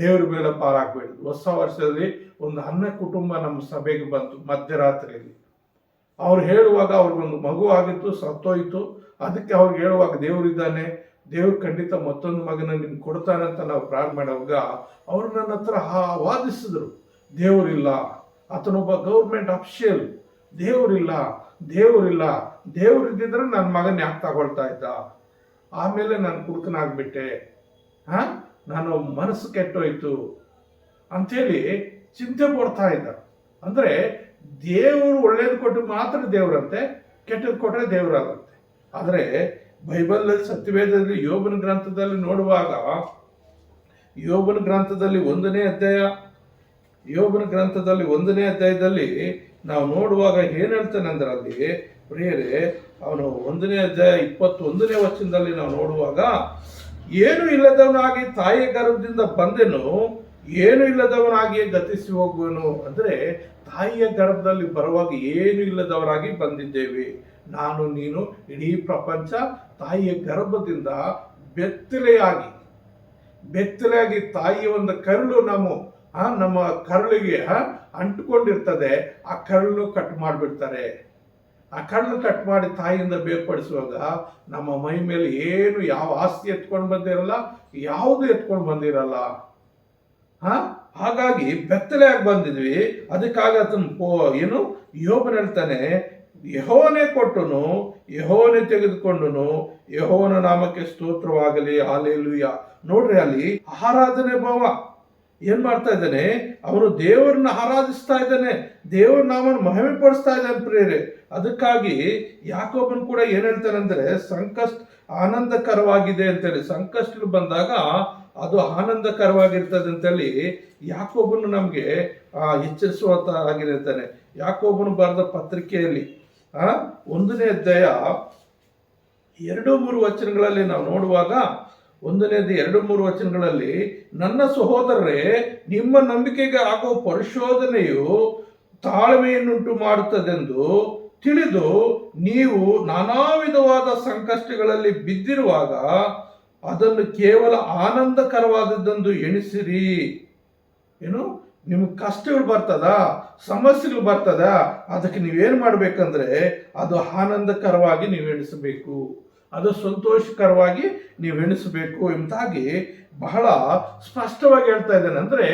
ದೇವ್ರ ಮೇಲೆ ಪಾರಾಗಬೇಡಿ. ಹೊಸ ವರ್ಷದಲ್ಲಿ ಒಂದು 10 ಕುಟುಂಬ ನಮ್ಮ ಸಭೆಗೆ ಬಂತು ಮಧ್ಯರಾತ್ರಿಯಲ್ಲಿ. ಅವ್ರು ಹೇಳುವಾಗ ಅವ್ರಿಗೊಂದು ಮಗು ಆಗಿತ್ತು, ಸತ್ತೋಯ್ತು. ಅದಕ್ಕೆ ಅವ್ರಿಗೆ ಹೇಳುವಾಗ ದೇವರಿದ್ದಾನೆ, ದೇವ್ರು ಖಂಡಿತ ಮತ್ತೊಂದು ಮಗನ ನಿಮ್ಗೆ ಕೊಡ್ತಾನೆ ಅಂತ ನಾವು ಪ್ರಾರ್ಥನೆ ಮಾಡುವಾಗ ಅವರು ನನ್ನ ಹತ್ರ ವಾದಿಸಿದ್ರು, ದೇವರಿಲ್ಲ, ಆತನೊಬ್ಬ ಗೌರ್ಮೆಂಟ್ ಅಫಿಷಿಯಲ್, ದೇವರಿಲ್ಲ, ದೇವರಿದ್ದಿದ್ರೆ ನನ್ನ ಮಗನ ಯಾಕೆ ತಗೊಳ್ತಾ ಇದ್ದ, ಆಮೇಲೆ ನಾನು ಕುಡುಕನಾಗ್ಬಿಟ್ಟೆ, ನಾನು ಮನಸ್ಸು ಕೆಟ್ಟೋಯ್ತು ಅಂಥೇಳಿ ಚಿಂತೆ ಪಡ್ತಾ ಇದ್ದ. ಅಂದರೆ ದೇವರು ಒಳ್ಳೇದು ಕೊಟ್ಟು ಮಾತ್ರ ದೇವರಂತೆ, ಕೆಟ್ಟದ್ದು ಕೊಟ್ಟರೆ ದೇವರಾಗಂತೆ. ಆದರೆ ಬೈಬಲಲ್ಲಿ, ಸತ್ಯವೇದದಲ್ಲಿ, ಯೋಬನ ಗ್ರಂಥದಲ್ಲಿ ನೋಡುವಾಗ, ಯೋಬನ ಗ್ರಂಥದಲ್ಲಿ 1ನೇ ಅಧ್ಯಾಯದಲ್ಲಿ ನಾವು ನೋಡುವಾಗ ಏನು ಹೇಳ್ತಾನೆ ಅಂದ್ರೆ, ಅಲ್ಲಿ ಪ್ರಿಯರೇ, ಅವನು 1ನೇ ಅಧ್ಯಾಯ 21ನೇ ವಚನದಲ್ಲಿ ನಾವು ನೋಡುವಾಗ, ಏನು ಇಲ್ಲದವನಾಗಿ ತಾಯಿಯ ಗರ್ಭದಿಂದ ಬಂದೆನು, ಏನು ಇಲ್ಲದವನಾಗಿಯೇ ಗತಿಸಿ ಹೋಗುವನು. ಅಂದರೆ ತಾಯಿಯ ಗರ್ಭದಲ್ಲಿ ಬರುವಾಗ ಏನು ಇಲ್ಲದವರಾಗಿ ಬಂದಿದ್ದೇವೆ ನಾನು ನೀನು. ಇಡೀ ಪ್ರಪಂಚ ತಾಯಿಯ ಗರ್ಭದಿಂದ ಬೆತ್ತಲೆಯಾಗಿ ತಾಯಿಯ ಒಂದು ಕರುಳು ನಮ್ಮ ಕರುಳಿಗೆ ಅಂಟುಕೊಂಡಿರ್ತದೆ. ಆ ಕರುಳು ಕಟ್ ಮಾಡಿಬಿಡ್ತಾರೆ. ಆ ಕರುಳು ಕಟ್ ಮಾಡಿ ತಾಯಿಯಿಂದ ಬೇರ್ಪಡಿಸುವಾಗ ನಮ್ಮ ಮೈ ಮೇಲೆ ಏನು, ಯಾವ ಆಸ್ತಿ ಎತ್ಕೊಂಡು ಬಂದಿರಲ್ಲ, ಯಾವುದು ಎತ್ಕೊಂಡು ಬಂದಿರಲ್ಲ. ಹಾಗಾಗಿ ಬೆತ್ತಲೆಯಾಗಿ ಬಂದಿದ್ವಿ. ಅದಕ್ಕಾಗಿ ಏನು ಯೋಬನು ಹೇಳ್ತಾನೆ, ಯೆಹೋವನೇ ಕೊಟ್ಟನು, ಯೆಹೋವನೇ ತೆಗೆದುಕೊಂಡನು, ಯೆಹೋವನ ನಾಮಕ್ಕೆ ಸ್ತೋತ್ರವಾಗಲಿ, ಹಲ್ಲೆಲೂಯಾ. ನೋಡ್ರಿ, ಅಲ್ಲಿ ಆರಾಧನೆ ಭಾವ ಏನ್ ಮಾಡ್ತಾ ಇದ್ದಾನೆ, ಅವನು ದೇವರನ್ನ ಆರಾಧಿಸ್ತಾ ಇದ್ದಾನೆ, ದೇವರ ನಾಮನ ಮಹಿಮೆ ಪಡಿಸ್ತಾ ಇದ್ದಾನೆ ಪ್ರಿಯರೇ. ಅದಕ್ಕಾಗಿ ಯಾಕೋಬನು ಕೂಡ ಏನ್ ಹೇಳ್ತಾನೆ ಅಂದ್ರೆ, ಸಂಕಷ್ಟ ಆನಂದಕರವಾಗಿದೆ ಅಂತೇಳಿ, ಸಂಕಷ್ಟಗಳು ಬಂದಾಗ ಅದು ಆನಂದಕರವಾಗಿರ್ತದೆ ಅಂತೇಳಿ ಯಾಕೋಬನು ನಮಗೆ ಎಚ್ಚರಿಸುವಂತ ಆಗಿರ್ತಾನೆ. ಯಾಕೋಬನು ಬರೆದ ಪತ್ರಿಕೆಯಲ್ಲಿ 1ನೇ ಅಧ್ಯಾಯ 2-3 ವಚನಗಳಲ್ಲಿ ನಾವು ನೋಡುವಾಗ, 1ನೇದು 2-3 ವಚನಗಳಲ್ಲಿ, ನನ್ನ ಸಹೋದರರೇ, ನಿಮ್ಮ ನಂಬಿಕೆಗೆ ಆಗುವ ಪರಿಶೋಧನೆಯು ತಾಳ್ಮೆಯನ್ನುಂಟು ಮಾಡುತ್ತದೆಂದು ತಿಳಿದು ನೀವು ನಾನಾ ವಿಧವಾದ ಸಂಕಷ್ಟಗಳಲ್ಲಿ ಬಿದ್ದಿರುವಾಗ ಅದನ್ನು ಕೇವಲ ಆನಂದಕರವಾದದ್ದೆಂದು ಎಣಿಸಿರಿ. ಏನು, ನಿಮ್ಗೆ ಕಷ್ಟಗಳು ಬರ್ತದ, ಸಮಸ್ಯೆಗಳು ಬರ್ತದ, ಅದಕ್ಕೆ ನೀವೇನು ಮಾಡ್ಬೇಕಂದ್ರೆ ಅದು ಆನಂದಕರವಾಗಿ ನೀವು ಎಣಿಸಬೇಕು, ಅದು ಸಂತೋಷಕರವಾಗಿ ನೀವು ಎಣಿಸಬೇಕು ಎಂಬುದಾಗಿ ಬಹಳ ಸ್ಪಷ್ಟವಾಗಿ ಹೇಳ್ತಾ ಇದ್ದಾನೆ. ಅಂದರೆ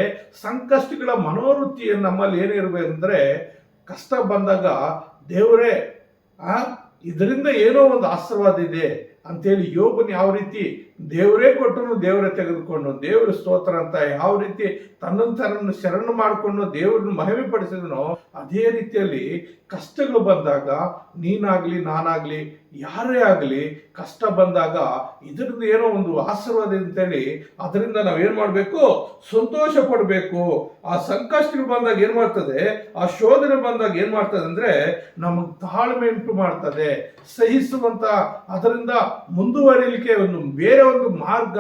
ಸಂಕಷ್ಟಗಳ ಮನೋವೃತ್ತಿ ನಮ್ಮಲ್ಲಿ ಏನಿರಬೇಕಂದ್ರೆ, ಕಷ್ಟ ಬಂದಾಗ ದೇವರೇ ಇದರಿಂದ ಏನೋ ಒಂದು ಆಶೀರ್ವಾದ ಇದೆ ಅಂತೇಳಿ ಯೋಬನು ಯಾವ ರೀತಿ ದೇವರೇ ಕೊಟ್ಟನು ದೇವರೇ ತೆಗೆದುಕೊಂಡು ದೇವರ ಸ್ತೋತ್ರ ಅಂತ ಯಾವ ರೀತಿ ತನ್ನನ್ನು ಶರಣು ಮಾಡಿಕೊಂಡು ದೇವರನ್ನು ಮಹಿಮೆ ಪಡಿಸಿದನೋ, ಅದೇ ರೀತಿಯಲ್ಲಿ ಕಷ್ಟಗಳು ಬಂದಾಗ ನೀನಾಗ್ಲಿ ನಾನಾಗ್ಲಿ ಯಾರೇ ಆಗಲಿ ಕಷ್ಟ ಬಂದಾಗ ಇದರಿಂದ ಏನೋ ಒಂದು ಆಶೀರ್ವಾದ ಅಂತೇಳಿ ಅದರಿಂದ ನಾವೇನು ಮಾಡಬೇಕು, ಸಂತೋಷ ಪಡಬೇಕು. ಆ ಸಂಕಷ್ಟಗಳು ಬಂದಾಗ ಏನು ಮಾಡ್ತದೆ, ಆ ಶೋಧನೆ ಬಂದಾಗ ಏನು ಮಾಡ್ತದೆ ಅಂದರೆ ನಮಗೆ ತಾಳ್ಮೆ ಉಂಟು ಮಾಡ್ತದೆ, ಸಹಿಸುವಂತ, ಅದರಿಂದ ಮುಂದುವರಿಲಿಕ್ಕೆ ಒಂದು ಬೇರೆ ಒಂದು ಮಾರ್ಗ,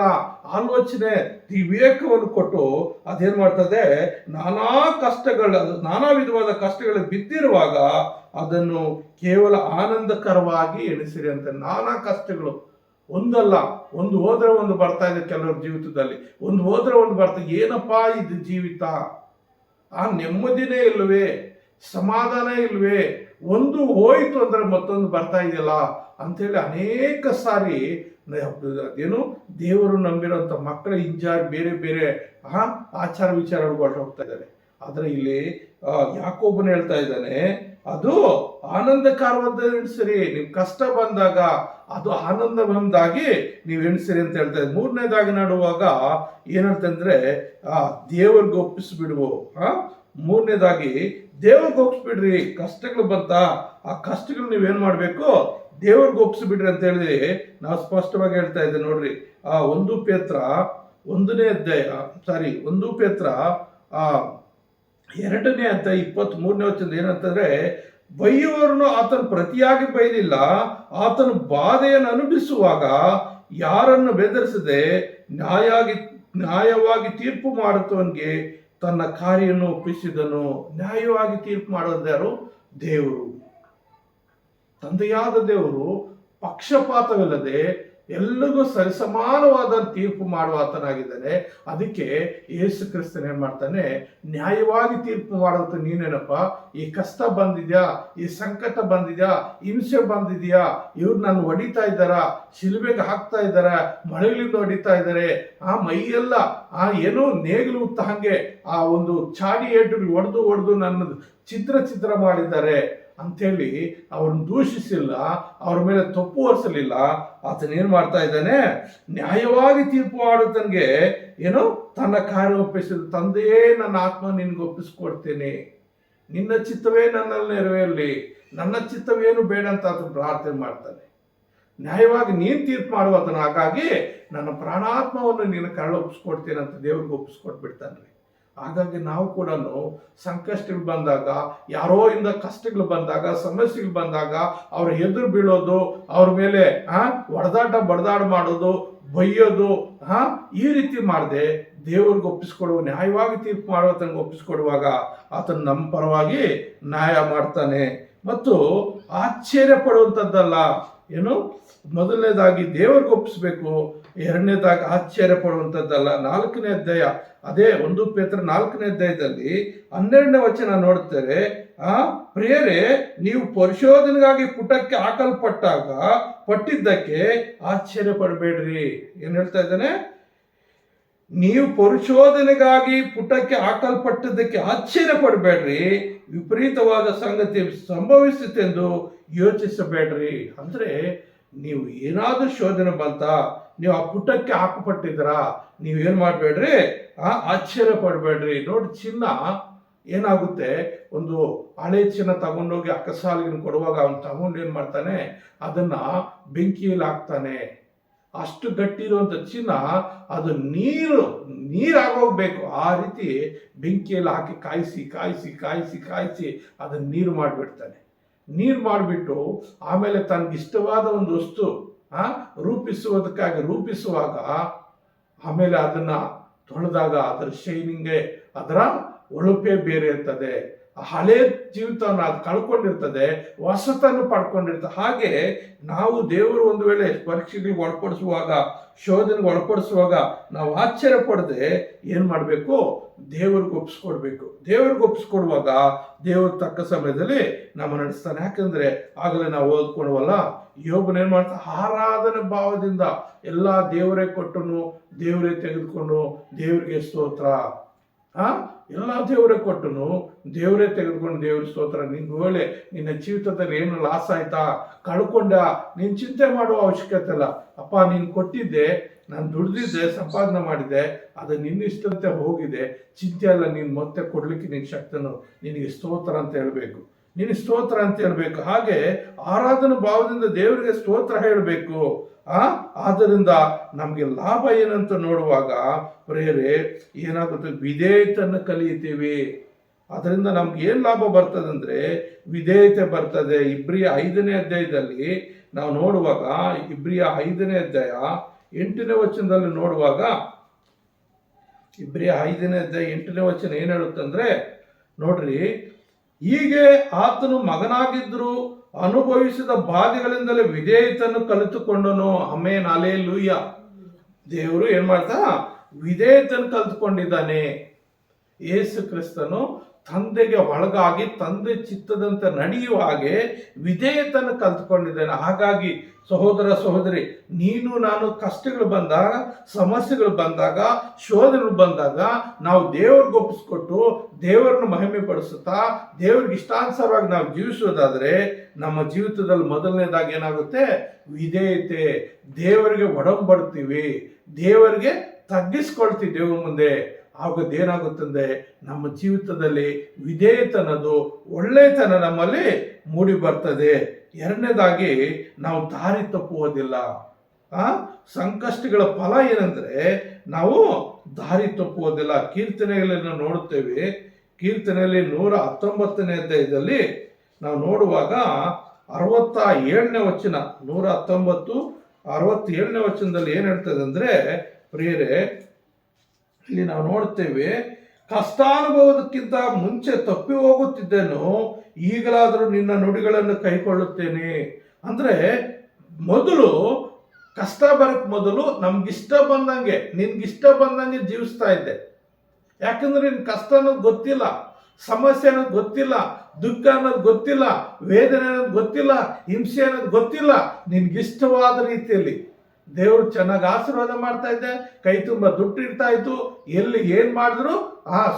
ಆಲೋಚನೆ, ವಿವೇಕವನ್ನು ಕೊಟ್ಟು ಅದೇನು ಮಾಡ್ತದೆ, ನಾನಾ ವಿಧವಾದ ಕಷ್ಟಗಳು ಬಿದ್ದಿರುವಾಗ ಅದನ್ನು ಕೇವಲ ಆನಂದಕರವಾಗಿ ಎಣಿಸಿರಿ ಅಂತ. ನಾನಾ ಕಷ್ಟಗಳು ಒಂದಲ್ಲ, ಒಂದು ಹೋದ್ರೆ ಒಂದು ಬರ್ತಾ ಇದೆ ಕೆಲವ್ರ ಜೀವಿತದಲ್ಲಿ, ಒಂದು ಹೋದ್ರೆ ಒಂದು ಬರ್ತಾ, ಏನಪ್ಪಾ ಇದು ಜೀವಿತ, ಆ ನೆಮ್ಮದಿನೇ ಇಲ್ವೇ, ಸಮಾಧಾನ ಇಲ್ವೇ, ಒಂದು ಹೋಯ್ತು ಅಂದ್ರೆ ಮತ್ತೊಂದು ಬರ್ತಾ ಇದೆಯಲ್ಲ ಅಂಥೇಳಿ ಅನೇಕ ಸಾರಿ ಏನು ದೇವರು ನಂಬಿರೋಂಥ ಮಕ್ಕಳ ಬೇರೆ ಬೇರೆ ಆಚಾರ ವಿಚಾರಗಳು ಹೊರಟೋಗ್ತಾ ಇದ್ದಾರೆ. ಆದರೆ ಇಲ್ಲಿ ಯಾಕೋಬನು ಹೇಳ್ತಾ ಇದ್ದಾನೆ, ಅದು ಆನಂದಕರವಾದ ಎಣಿಸಿರಿ. ನಿಮ್ ಕಷ್ಟ ಬಂದಾಗ ಅದು ಆನಂದವಾಗಿ ನೀವು ಎಣಿಸಿರಿ ಅಂತ ಹೇಳ್ತಾ ಇದ್ದಾರೆ. 3ನೇದಾಗಿ ನೋಡುವಾಗ ಏನಂತಂದ್ರೆ ದೇವರಿಗೆ ಒಪ್ಪಿಸ್ಬಿಡುವು. 3ನೇದಾಗಿ ದೇವ್ರಿಗೆ ಒಪ್ಪಿಸ್ಬಿಡ್ರಿ. ಕಷ್ಟಗಳು ಬಂತ, ಆ ಕಷ್ಟಗಳು ನೀವೇನ್ ಮಾಡ್ಬೇಕು, ದೇವ್ರಿಗೆ ಒಪ್ಪಿಸ್ಬಿಡ್ರಿ ಅಂತ ಹೇಳಿ ನಾವು ಸ್ಪಷ್ಟವಾಗಿ ಹೇಳ್ತಾ ಇದ್ದೇವೆ. ನೋಡ್ರಿ, 1 ಪೇತ್ರ ಒಂದು ಪೇತ್ರ 2ನೇ ಅಧ್ಯಾಯ 23ನೇ ವಚನ ಏನಂತಂದ್ರೆ, ಬೈಯುವವರನ್ನು ಆತನ ಪ್ರತಿಯಾಗಿ ಬೈಲಿಲ್ಲ, ಆತನ ಬಾಧೆಯನ್ನು ಅನುಭವಿಸುವಾಗ ಯಾರನ್ನು ಬೆದರಿಸದೆ ನ್ಯಾಯವಾಗಿ ತೀರ್ಪು ಮಾಡುತ್ತವನಿಗೆ ತನ್ನ ಕಾರ್ಯವನ್ನು ಒಪ್ಪಿಸಿದನು. ನ್ಯಾಯವಾಗಿ ತೀರ್ಪು ಮಾಡೋದು ಯಾರು? ದೇವರು. ತಂದೆಯಾದ ದೇವರು ಪಕ್ಷಪಾತವಿಲ್ಲದೆ ಎಲ್ಲರಿಗೂ ಸರಿಸಮಾನವಾದ ತೀರ್ಪು ಮಾಡುವ ಆತನಾಗಿದ್ದಾನೆ. ಅದಕ್ಕೆ ಯೇಸು ಕ್ರಿಸ್ತನ ಏನ್ ಮಾಡ್ತಾನೆ? ನ್ಯಾಯವಾಗಿ ತೀರ್ಪು ಮಾಡುತ್ತ ನೀನೇನಪ್ಪ, ಈ ಕಷ್ಟ ಬಂದಿದ್ಯಾ, ಈ ಸಂಕಟ ಬಂದಿದ್ಯಾ, ಹಿಂಸೆ ಬಂದಿದ್ಯಾ, ಇವ್ರು ನನ್ನ ಹೊಡಿತಾ ಇದ್ದಾರ, ಶಿಲ್ಬೆಗೆ ಹಾಕ್ತಾ ಇದ್ದಾರ, ಮಳೆಗಳಿಂದ ಹೊಡಿತಾ ಇದ್ದಾರೆ, ಆ ಮೈಯೆಲ್ಲ ಏನೋ ನೇಗಿಲು ಉತ್ತ ಹಂಗೆ ಆ ಒಂದು ಚಾಡಿ ಏಟುಗಳು ಹೊಡೆದು ನನ್ನ ಚಿತ್ರ ಮಾಡಿದ್ದಾರೆ ಅಂಥೇಳಿ ಅವ್ರನ್ನ ದೂಷಿಸಿಲ್ಲ, ಅವ್ರ ಮೇಲೆ ತಪ್ಪು ಹೊರಿಸಲಿಲ್ಲ. ಆತನ ಏನ್ ಮಾಡ್ತಾ ಇದ್ದಾನೆ? ನ್ಯಾಯವಾಗಿ ತೀರ್ಪು ಮಾಡುತ್ತನ್ಗೆ ಏನು ತನ್ನ ಕಾರ್ಯ ಒಪ್ಪಿಸಿದ. ತಂದೆಯೇ, ನನ್ನ ಆತ್ಮ ನಿನ್ಗೆ ಒಪ್ಪಿಸ್ಕೊಡ್ತೇನೆ, ನಿನ್ನ ಚಿತ್ತವೇ ನನ್ನಲ್ಲಿ ನೆರವೇರಲಿ, ನನ್ನ ಚಿತ್ತವೇನು ಬೇಡ ಅಂತ ಆತನ ಪ್ರಾರ್ಥನೆ ಮಾಡ್ತಾನೆ. ನ್ಯಾಯವಾಗಿ ನೀನು ತೀರ್ಪು ಮಾಡುವತನ. ಹಾಗಾಗಿ ನನ್ನ ಪ್ರಾಣಾತ್ಮವನ್ನು ನಿನ್ನ ಕರಳು ಒಪ್ಪಿಸ್ಕೊಡ್ತೇನೆ ಅಂತ ದೇವ್ರಿಗೆ ಒಪ್ಪಿಸ್ಕೊಟ್ಬಿಡ್ತಾನೆ. ಹಾಗಾಗಿ ನಾವು ಕೂಡ ಸಂಕಷ್ಟಗಳು ಬಂದಾಗ, ಯಾರೋ ಇಂದ ಕಷ್ಟಗಳು ಬಂದಾಗ, ಸಮಸ್ಯೆಗಳು ಬಂದಾಗ ಅವ್ರ ಎದುರು ಬೀಳೋದು, ಅವ್ರ ಮೇಲೆ ಬಡದಾಟ ಮಾಡೋದು, ಬೈಯೋದು, ಈ ರೀತಿ ಮಾಡದೆ ದೇವ್ರಿಗೆ ಒಪ್ಪಿಸ್ಕೊಡುವ, ನ್ಯಾಯವಾಗಿ ತೀರ್ಪು ಮಾಡುವ ಒಪ್ಪಿಸ್ಕೊಡುವಾಗ ಆತನ ನಮ್ಮ ಪರವಾಗಿ ನ್ಯಾಯ ಮಾಡ್ತಾನೆ. ಮತ್ತು ಆಶ್ಚರ್ಯ ಪಡುವಂಥದ್ದಲ್ಲ. ಏನು? ಮೊದಲನೇದಾಗಿ ದೇವರಿಗೆ ಒಪ್ಪಿಸ್ಬೇಕು, ಎರಡನೇದಾಗಿ ಆಶ್ಚರ್ಯ ಪಡುವಂಥದ್ದಲ್ಲ. 4ನೇ ಅಧ್ಯಾಯ, ಅದೇ 1 ಪೇತ್ರ 4ನೇ ಅಧ್ಯಾಯದಲ್ಲಿ 12ನೇ ವಚನ ನೋಡ್ತಾರೆ. ಪ್ರಿಯರೇ, ನೀವು ಪರಿಶೋಧನೆಗಾಗಿ ಪುಟಕ್ಕೆ ಪಟ್ಟಿದ್ದಕ್ಕೆ ಆಶ್ಚರ್ಯ ಪಡಬೇಡ್ರಿ. ಏನ್ ಹೇಳ್ತಾ ಇದ್ದಾನೆ? ನೀವು ಪರಿಶೋಧನೆಗಾಗಿ ಪುಟಕ್ಕೆ ಹಾಕಲ್ಪಟ್ಟದ್ದಕ್ಕೆ ಆಶ್ಚರ್ಯ ಪಡಬೇಡ್ರಿ, ವಿಪರೀತವಾದ ಸಂಗತಿ ಸಂಭವಿಸುತ್ತೆಂದು ಯೋಚಿಸಬೇಡ್ರಿ. ಅಂದ್ರೆ ನೀವು ಏನಾದ್ರೂ ಶೋಧನೆ ಬಂತ, ನೀವು ಆ ಪುಟಕ್ಕೆ ಹಾಕಪಟ್ಟಿದ್ರ, ನೀವೇನ್ ಮಾಡಬೇಡ್ರಿ, ಆಶ್ಚರ್ಯ ಪಡಬೇಡ್ರಿ. ನೋಡಿ, ಚಿನ್ನ ಏನಾಗುತ್ತೆ, ಒಂದು ಹಳೆ ಚಿನ್ನ ತಗೊಂಡೋಗಿ ಅಕ್ಕಸಾಲಿಗೆ ಕೊಡುವಾಗ ಅವನು ತಗೊಂಡು ಏನ್ ಮಾಡ್ತಾನೆ? ಅದನ್ನ ಬೆಂಕಿಯಲ್ಲಿ ಹಾಕ್ತಾನೆ. ಅಷ್ಟು ಗಟ್ಟಿ ಇರುವಂತ ಚಿನ್ನ ಅದು ನೀರಾಗೋಗ್ಬೇಕು. ಆ ರೀತಿ ಬೆಂಕಿಯಲ್ಲಿ ಹಾಕಿ ಕಾಯಿಸಿ ಅದನ್ನ ನೀರು ಮಾಡಿಬಿಡ್ತಾನೆ. ನೀರು ಮಾಡಿಬಿಟ್ಟು ಆಮೇಲೆ ತನಗಿಷ್ಟವಾದ ಒಂದು ವಸ್ತು ರೂಪಿಸುವಾಗ ಆಮೇಲೆ ಅದನ್ನ ತೊಳೆದಾಗ ಅದರ ಶೈನಿಂಗೇ, ಅದರ ಹೊಳಪೇ ಬೇರೆ ಇರ್ತದೆ. ಹಳೆ ಜೀವಿತವನ್ನು ಅದು ಕಳ್ಕೊಂಡಿರ್ತದೆ, ಹೊಸತನ್ನು ಪಡ್ಕೊಂಡಿರ್ತದೆ. ಹಾಗೆ ನಾವು ದೇವರು ಒಂದು ವೇಳೆ ಪರೀಕ್ಷೆಗಳಿಗೆ ಒಳಪಡಿಸುವಾಗ, ಶೋಧನೆಗೆ ಒಳಪಡಿಸುವಾಗ ನಾವು ಆಶ್ಚರ್ಯ ಪಡದೆ ಏನ್ ಮಾಡಬೇಕು? ದೇವ್ರಿಗೆ ಒಪ್ಪಿಸ್ಕೊಡ್ಬೇಕು. ದೇವ್ರಿಗೆ ಒಪ್ಪಿಸ್ಕೊಡುವಾಗ ದೇವ್ರ ತಕ್ಕ ಸಮಯದಲ್ಲಿ ನಮ್ಮ ನಡೆಸ್ತಾನೆ. ಯಾಕಂದ್ರೆ ಆಗಲೇ ನಾವು ಓದ್ಕೊಳ್ವಲ್ಲ, ಯೋಬನ ಏನ್ ಮಾಡ್ತಾ? ಆರಾಧನೆ ಭಾವದಿಂದ ಎಲ್ಲ ದೇವರೇ ಕೊಟ್ಟನು, ದೇವರೇ ತೆಗೆದುಕೊಂಡು, ದೇವರಿಗೆ ಸ್ತೋತ್ರ. ಎಲ್ಲ ದೇವರೇ ಕೊಟ್ಟನು, ದೇವರೇ ತೆಗೆದುಕೊಂಡು ದೇವ್ರ ಸ್ತೋತ್ರ. ವೇಳೆ ನಿನ್ನ ಜೀವಿತದಲ್ಲಿ ಏನು ಲಾಸ್ ಆಯ್ತಾ, ಕಳ್ಕೊಂಡ, ನೀನು ಚಿಂತೆ ಮಾಡುವ ಅವಶ್ಯಕತೆ ಇಲ್ಲ. ಅಪ್ಪ, ನೀನು ಕೊಟ್ಟಿದ್ದೆ, ನಾನು ದುಡ್ದಿದ್ದೆ, ಸಂಪಾದನೆ ಮಾಡಿದ್ದೆ, ಅದು ನಿನ್ನ ಇಷ್ಟಂತೆ ಹೋಗಿದೆ, ಚಿಂತೆ ಅಲ್ಲ, ನೀನು ಮತ್ತೆ ಕೊಡ್ಲಿಕ್ಕೆ ನಿನ್ನ ಶಕ್ತನು, ನಿನಗೆ ಸ್ತೋತ್ರ ಅಂತ ಹೇಳ್ಬೇಕು, ನಿನಗೆ ಸ್ತೋತ್ರ ಅಂತ ಹೇಳ್ಬೇಕು. ಹಾಗೆ ಆರಾಧನಾ ಭಾವದಿಂದ ದೇವರಿಗೆ ಸ್ತೋತ್ರ ಹೇಳಬೇಕು. ಆದ್ದರಿಂದ ನಮ್ಗೆ ಲಾಭ ಏನಂತ ನೋಡುವಾಗ ಪ್ರಿಯರೇ, ಏನಾಗುತ್ತೆ? ವಿಧೇಯತೆಯನ್ನು ಕಲಿಯುತ್ತೀವಿ. ಅದರಿಂದ ನಮ್ಗೆ ಏನ್ ಲಾಭ ಬರ್ತದಂದ್ರೆ ವಿಧೇಯತೆ ಬರ್ತದೆ. ಇಬ್ರಿಯ 5ನೇ ಅಧ್ಯಾಯದಲ್ಲಿ ನಾವು ನೋಡುವಾಗ, ಇಬ್ರಿಯ 5ನೇ ಅಧ್ಯಾಯ 8ನೇ ವಚನದಲ್ಲಿ ನೋಡುವಾಗ, ಇಬ್ರಿಯ 5ನೇ ಅಧ್ಯಾಯ 8ನೇ ವಚನ ಏನ್ ಹೇಳುತ್ತಂದ್ರೆ, ನೋಡ್ರಿ, ಹೀಗೆ ಆತನು ಮಗನಾಗಿದ್ರು ಅನುಭವಿಸಿದ ಬಾಧೆಗಳಿಂದಲೇ ವಿಧೇಯತೆಯನ್ನು ಕಲಿತುಕೊಂಡನು. Amen, hallelujah. ದೇವರು ಏನ್ ಮಾಡ್ತಾ? ವಿಧೇಯತೆಯನ್ನು ಕಲಿತುಕೊಂಡಿದ್ದಾನೆ. ಯೇಸು ಕ್ರಿಸ್ತನು ತಂದೆಗೆ ಒಳಗಾಗಿ ತಂದೆ ಚಿತ್ತದಂತೆ ನಡೆಯುವ ಹಾಗೆ ವಿಧೇಯತೆಯನ್ನು ಕಲಿತುಕೊಂಡಿದ್ದಾನೆ. ಹಾಗಾಗಿ ಸಹೋದರ ಸಹೋದರಿ, ನೀನು ನಾನು ಕಷ್ಟಗಳು ಬಂದಾಗ, ಸಮಸ್ಯೆಗಳು ಬಂದಾಗ, ಶೋಧನೆಗಳು ಬಂದಾಗ ನಾವು ದೇವ್ರಿಗೆ ಒಪ್ಪಿಸ್ಕೊಟ್ಟು ದೇವರನ್ನು ಮಹಿಮೆ ಪಡಿಸುತ್ತಾ ದೇವ್ರಿಗೆ ಇಷ್ಟಾನುಸಾರವಾಗಿ ನಾವು ಜೀವಿಸೋದಾದ್ರೆ ನಮ್ಮ ಜೀವಿತದಲ್ಲಿ ಮೊದಲನೇದಾಗಿ ಏನಾಗುತ್ತೆ? ವಿಧೇಯತೆ. ದೇವರಿಗೆ ಒಡಂಬಡ್ತೀವಿ, ದೇವರಿಗೆ ತಗ್ಗಿಸ್ಕೊಳ್ತೀವಿ ದೇವ್ರ ಮುಂದೆ. ಆವಾಗ ಏನಾಗುತ್ತದೆ? ನಮ್ಮ ಜೀವಿತದಲ್ಲಿ ವಿಧೇಯತೆ ಅನ್ನೋದು, ಒಳ್ಳೆತನ ನಮ್ಮಲ್ಲಿ ಮೂಡಿ ಬರ್ತದೆ. ಎರಡನೇದಾಗಿ ನಾವು ದಾರಿ ತಪ್ಪುವುದಿಲ್ಲ. ಸಂಕಷ್ಟಗಳ ಫಲ ಏನಂದ್ರೆ ನಾವು ದಾರಿ ತಪ್ಪುವುದಿಲ್ಲ. ಕೀರ್ತನೆಗಳನ್ನು ನೋಡುತ್ತೇವೆ. ಕೀರ್ತನೆಯಲ್ಲಿ 119ನೇ ಅಧ್ಯಾಯದಲ್ಲಿ ನಾವು ನೋಡುವಾಗ 67ನೇ ವಚನ, 119 67ನೇ ವಚನದಲ್ಲಿ ಏನ್ ಹೇಳ್ತದೆ ಅಂದ್ರೆ, ಪ್ರಿಯರೇ, ಇಲ್ಲಿ ನಾವು ನೋಡುತ್ತೇವೆ, ಕಷ್ಟಾನುಭವದಕ್ಕಿಂತ ಮುಂಚೆ ತಪ್ಪಿ ಹೋಗುತ್ತಿದ್ದೇನು, ಈಗಲಾದರೂ ನಿನ್ನ ನುಡಿಗಳನ್ನು ಕೈಕೊಳ್ಳುತ್ತೇನೆ. ಅಂದ್ರೆ ಮೊದಲು ಕಷ್ಟ ಬರಕ್ ಮೊದಲು ನಮ್ಗಿಷ್ಟ ಬಂದಂಗೆ, ನಿನ್ಗಿಷ್ಟ ಬಂದಂಗೆ ಜೀವಿಸ್ತಾ ಇದ್ದೆ. ಯಾಕಂದ್ರೆ ನಿನ್ ಕಷ್ಟ ಅನ್ನೋದು ಗೊತ್ತಿಲ್ಲ, ಸಮಸ್ಯೆ ಅನ್ನೋದು ಗೊತ್ತಿಲ್ಲ, ದುಃಖ ಅನ್ನೋದು ಗೊತ್ತಿಲ್ಲ, ವೇದನೆ ಅನ್ನೋದು ಗೊತ್ತಿಲ್ಲ, ಹಿಂಸೆ ಅನ್ನೋದು ಗೊತ್ತಿಲ್ಲ. ನಿನ್ಗಿಷ್ಟವಾದ ರೀತಿಯಲ್ಲಿ ದೇವರು ಚೆನ್ನಾಗಿ ಆಶೀರ್ವಾದ ಮಾಡ್ತಾ ಇದ್ದೆ, ಕೈ ತುಂಬ ದುಡ್ಡು ಇಡ್ತಾ ಇತ್ತು, ಎಲ್ಲಿ ಏನ್ ಮಾಡಿದ್ರು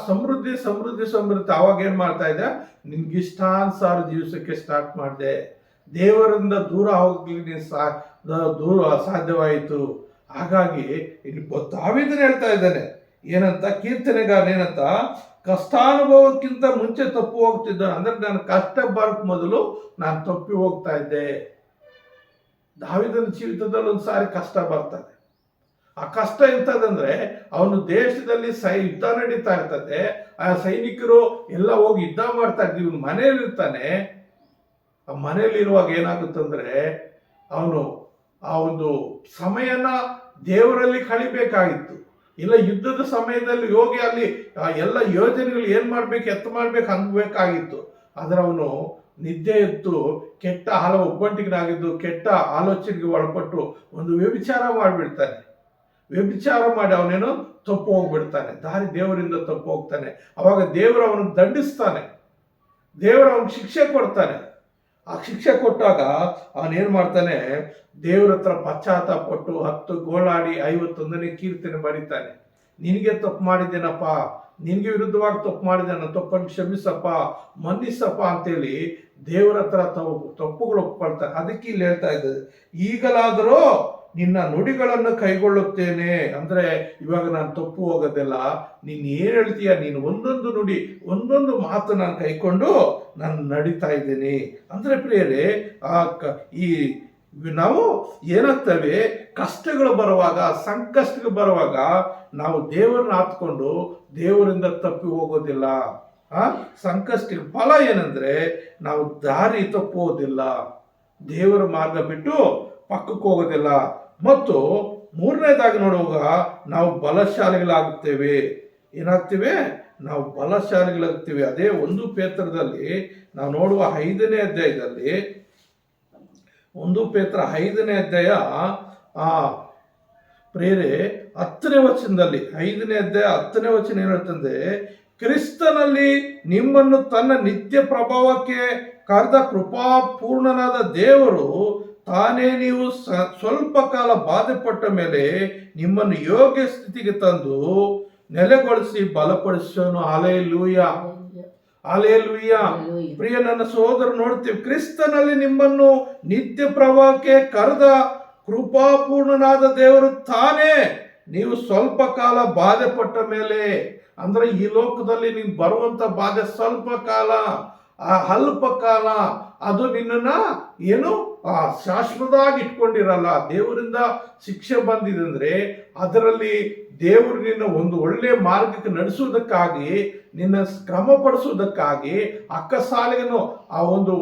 ಸಮೃದ್ಧಿ ಸಮೃದ್ಧಿ ಸಮೃದ್ಧಿ. ಅವಾಗ ಏನ್ ಮಾಡ್ತಾ ಇದ್ದೆ, ನಿನ್ಗಿಷ್ಟಾನುಸಾರ ಜೀವಿಸಕ್ಕೆ ಸ್ಟಾರ್ಟ್ ಮಾಡಿದೆ. ದೇವರಿಂದ ದೂರ ಹೋಗ್ಲಿಕ್ಕೆ ದೂರ ಸಾಧ್ಯವಾಯಿತು. ಹಾಗಾಗಿ ಇಲ್ಲಿ ದಾವೀದನು ಹೇಳ್ತಾ ಇದ್ದಾನೆ ಏನಂತ, ಕೀರ್ತನೆಗಾರ ಏನಂತ, ಕಷ್ಟಾನುಭವಕ್ಕಿಂತ ಮುಂಚೆ ತಪ್ಪು ಹೋಗ್ತಿದ್ದಾನೆ. ಅಂದ್ರೆ ನಾನು ಕಷ್ಟ ಬರಕ್ ಮೊದಲು ನಾನು ತಪ್ಪಿ ಹೋಗ್ತಾ ಇದ್ದೆ. ದಾವೀದನ ಜೀವಿತದಲ್ಲಿ ಒಂದು ಸಾರಿ ಕಷ್ಟ ಬರ್ತದೆ. ಆ ಕಷ್ಟ ಎಂತದಂದ್ರೆ, ಅವನು ದೇಶದಲ್ಲಿ ಯುದ್ಧ ನಡೀತಾ ಇರ್ತದೆ, ಆ ಸೈನಿಕರು ಎಲ್ಲ ಹೋಗಿ ಯುದ್ಧ ಮಾಡ್ತಾ ಇದ್ವಿ, ಇವನು ಮನೆಯಲ್ಲಿರ್ತಾನೆ. ಆ ಮನೆಯಲ್ಲಿರುವಾಗ ಏನಾಗುತ್ತಂದ್ರೆ, ಅವನು ಆ ಒಂದು ಸಮಯನ ದೇವರಲ್ಲಿ ಕಳಿಬೇಕಾಗಿತ್ತು. ಇಲ್ಲ ಯುದ್ಧದ ಸಮಯದಲ್ಲಿ ಹೋಗಿ ಅಲ್ಲಿ ಎಲ್ಲ ಯೋಜನೆಗಳು ಏನ್ ಮಾಡ್ಬೇಕು ಎತ್ತ ಮಾಡ್ಬೇಕು ಅನ್ಬೇಕಾಗಿತ್ತು. ಆದ್ರೆ ಅವನು ನಿದ್ದೆ ಎತ್ತು ಕೆಟ್ಟ ಒಬ್ಬಂಟಿಗನಾಗಿದ್ದು ಕೆಟ್ಟ ಆಲೋಚನೆಗೆ ಒಳಪಟ್ಟು ಒಂದು ವ್ಯಭಿಚಾರ ಮಾಡಿಬಿಡ್ತಾನೆ. ವ್ಯಭಿಚಾರ ಮಾಡಿ ಅವನೇನು ತಪ್ಪು ಹೋಗ್ಬಿಡ್ತಾನೆ, ದಾರಿ ದೇವರಿಂದ ತಪ್ಪು ಹೋಗ್ತಾನೆ. ಅವಾಗ ದೇವರು ಅವನಿಗೆ ದಂಡಿಸ್ತಾನೆ, ದೇವರು ಅವನಿಗೆ ಶಿಕ್ಷೆ ಕೊಡ್ತಾನೆ. ಆ ಶಿಕ್ಷೆ ಕೊಟ್ಟಾಗ ಅವನೇನ್ ಮಾಡ್ತಾನೆ, ದೇವ್ರ ಹತ್ರ ಪಶ್ಚಾತ್ತಾಪಟ್ಟು 10 ಗೋಳಾಡಿ 51ನೇ ಕೀರ್ತನೆ ಬರೀತಾನೆ. ನಿನಗೆ ತಪ್ಪು ಮಾಡಿದ್ದೇನಪ್ಪ, ನಿನ್ಗೆ ವಿರುದ್ಧವಾಗಿ ತಪ್ಪು ಮಾಡಿದೆ, ನನ್ನ ತಪ್ಪನ್ನು ಕ್ಷಮಿಸಪ್ಪ, ಮನ್ನಿಸಪ್ಪ ಅಂತೇಳಿ ದೇವರ ಹತ್ರ ತಪ್ಪುಗಳು ಒಪ್ಕೊಳ್ತಾನೆ. ಅದಕ್ಕೆ ಇಲ್ಲಿ ಹೇಳ್ತಾ ಇದ್ದಾರೆ, ಈಗಲಾದರೂ ನಿನ್ನ ನುಡಿಗಳನ್ನು ಕೈಗೊಳ್ಳುತ್ತೇನೆ. ಅಂದ್ರೆ ಇವಾಗ ನಾನು ತಪ್ಪು ಹೋಗೋದಿಲ್ಲ, ನೀನ್ ಏನ್ ಹೇಳ್ತೀಯ, ನೀನು ಒಂದೊಂದು ನುಡಿ ಒಂದೊಂದು ಮಾತು ನಾನು ಕೈಕೊಂಡು ನಾನು ನಡೀತಾ ಇದ್ದೇನೆ. ಅಂದ್ರೆ ಪ್ರಿಯರೇ, ಈ ನಾವು ಏನಾಗ್ತವೆ, ಕಷ್ಟಗಳು ಬರುವಾಗ, ಸಂಕಷ್ಟಗಳು ಬರುವಾಗ ನಾವು ದೇವರನ್ನ ಹಾತ್ಕೊಂಡು ದೇವರಿಂದ ತಪ್ಪಿ ಹೋಗೋದಿಲ್ಲ. ಸಂಕಷ್ಟ ಫಲ ಏನಂದ್ರೆ, ನಾವು ದಾರಿ ತಪ್ಪುವುದಿಲ್ಲ, ದೇವರ ಮಾರ್ಗ ಬಿಟ್ಟು ಪಕ್ಕಕ್ಕೆ ಹೋಗೋದಿಲ್ಲ. ಮತ್ತು 3ನೇದಾಗಿ ನೋಡುವಾಗ ನಾವು ಬಲಶಾಲಿಗಳಾಗುತ್ತೇವೆ. ಏನಾಗ್ತೇವೆ, ನಾವು ಬಲಶಾಲಿಗಳಾಗ್ತೇವೆ. ಅದೇ 1 ಪೇತ್ರದಲ್ಲಿ ನಾವು ನೋಡುವ 5ನೇ ಅಧ್ಯಾಯದಲ್ಲಿ, 1 ಪೇತ್ರ 5ನೇ ಅಧ್ಯಾಯ ಪ್ರೇರೆ 10ನೇ ವಚನದಲ್ಲಿ, 5ನೇ ಅಧ್ಯಾಯ 10ನೇ ವಚನ ಏನು ಹೇಳ್ತಂದ್ರೆ, ಕ್ರಿಸ್ತನಲ್ಲಿ ನಿಮ್ಮನ್ನು ತನ್ನ ನಿತ್ಯ ಪ್ರಭಾವಕ್ಕೆ ಕರೆದ ಕೃಪಾಪೂರ್ಣನಾದ ದೇವರು ತಾನೇ ನೀವು ಸ್ವಲ್ಪ ಕಾಲ ಬಾಧೆಪಟ್ಟ ಮೇಲೆ ನಿಮ್ಮನ್ನು ಯೋಗ್ಯ ಸ್ಥಿತಿಗೆ ತಂದು ನೆಲೆಗೊಳಿಸಿ ಬಲಪಡಿಸೋನು. Hallelujah, hallelujah. ಪ್ರಿಯ ನನ್ನ ಸಹೋದರ, ನೋಡ್ತೀವಿ, ಕ್ರಿಸ್ತನಲ್ಲಿ ನಿಮ್ಮನ್ನು ನಿತ್ಯ ಪ್ರಭಾವಕ್ಕೆ ಕರೆದ ಕೃಪಾಪೂರ್ಣನಾದ ದೇವರು ತಾನೇ ನೀವು ಸ್ವಲ್ಪ ಕಾಲ ಬಾಧೆ ಪಟ್ಟ ಮೇಲೆ, ಅಂದ್ರೆ ಈ ಲೋಕದಲ್ಲಿ ನೀನು ಬರುವಂತ ಬಾಧೆ ಸ್ವಲ್ಪ ಕಾಲ, ಅಲ್ಪ ಕಾಲ, ಅದು ನಿನ್ನನ್ನ ಏನು ಶಾಶ್ವತವಾಗಿ ಇಟ್ಕೊಂಡಿರಲ್ಲ. ದೇವರಿಂದ ಶಿಕ್ಷೆ ಬಂದಿದೆ ಅಂದ್ರೆ ಅದರಲ್ಲಿ ದೇವರು ನಿನ್ನ ಒಂದು ಒಳ್ಳೆ ಮಾರ್ಗಕ್ಕೆ ನಡೆಸುವುದಕ್ಕಾಗಿ, ನಿನ್ನ ಕ್ರಮ ಪಡಿಸುವುದಕ್ಕಾಗಿ, ಅಕ್ಕಸಾಲಿಗನು ಆ ಒಂದು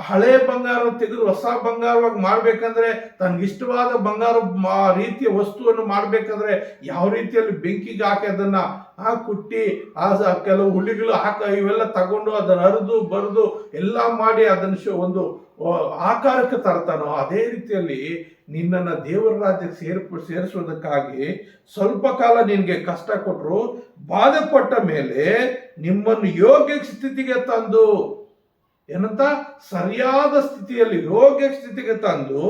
ಹಳೆ ಬಂಗಾರ ತೆಗೆದು ಹೊಸ ಬಂಗಾರವಾಗಿ ಮಾಡ್ಬೇಕಂದ್ರೆ, ತನ್ಗಿಷ್ಟವಾದ ಬಂಗಾರ ರೀತಿಯ ವಸ್ತುವನ್ನು ಮಾಡ್ಬೇಕಂದ್ರೆ ಯಾವ ರೀತಿಯಲ್ಲಿ ಬೆಂಕಿಗೆ ಹಾಕಿ ಅದನ್ನ ಕುಟ್ಟಿ ಕೆಲವು ಹುಳಿಗಳು ಇವೆಲ್ಲ ತಗೊಂಡು ಅದನ್ನ ಅರಿದು ಬರೆದು ಎಲ್ಲ ಮಾಡಿ ಅದನ್ನು ಒಂದು ಆಕಾರಕ್ಕೆ ತರ್ತಾನೋ, ಅದೇ ರೀತಿಯಲ್ಲಿ ನಿನ್ನನ್ನು ದೇವರ ರಾಜ್ಯಕ್ಕೆ ಸೇರಿಸುವುದಕ್ಕಾಗಿ ಸ್ವಲ್ಪ ಕಾಲ ನಿನಗೆ ಕಷ್ಟ ಕೊಟ್ಟರು, ಬಾಧೆ ಪಟ್ಟ ಮೇಲೆ ನಿಮ್ಮನ್ನು ಯೋಗ್ಯ ಸ್ಥಿತಿಗೆ ತಂದು, ಏನಂತ, ಸರಿಯಾದ ಸ್ಥಿತಿಯಲ್ಲಿ ಯೋಗ್ಯ ಸ್ಥಿತಿಗೆ ತಂದು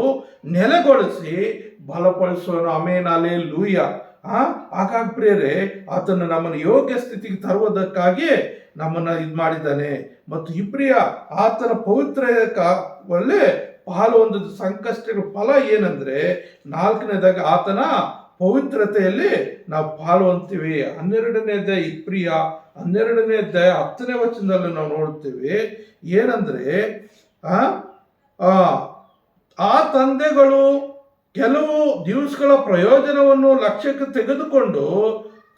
ನೆಲೆಗೊಳಿಸಿ ಬಲಪಡಿಸೋನು. Amen, hallelujah. ಹಾಗಾಗಿ ಪ್ರಿಯರೇ, ಆತನು ನಮ್ಮನ್ನು ಯೋಗ್ಯ ಸ್ಥಿತಿಗೆ ತರುವುದಕ್ಕಾಗಿ ನಮ್ಮನ್ನ ಮಾಡಿದ್ದಾನೆ. ಮತ್ತು ಈ ಪ್ರಿಯ ಆತನ ಪವಿತ್ರವಲ್ಲೇ ಪಾಲು ಹೊಂದಿದ ಸಂಕಷ್ಟಗಳ ಫಲ ಏನಂದ್ರೆ, 4ನೇದಾಗ ಆತನ ಪವಿತ್ರತೆಯಲ್ಲಿ ನಾವು ಪಾಲು ಹೊಂದ್ತೀವಿ. 12ನೇ ಅಧ್ಯಾಯ ಇಪ್ರಿಯ 12ನೇ ಅಧ್ಯಾಯ 10ನೇ ವಚನದಲ್ಲಿ ನಾವು ನೋಡ್ತೀವಿ ಏನಂದ್ರೆ, ಆ ತಂದೆಗಳು ಕೆಲವು ದಿವಸಗಳ ಪ್ರಯೋಜನವನ್ನು ಲಕ್ಷ್ಯಕ್ಕೆ ತೆಗೆದುಕೊಂಡು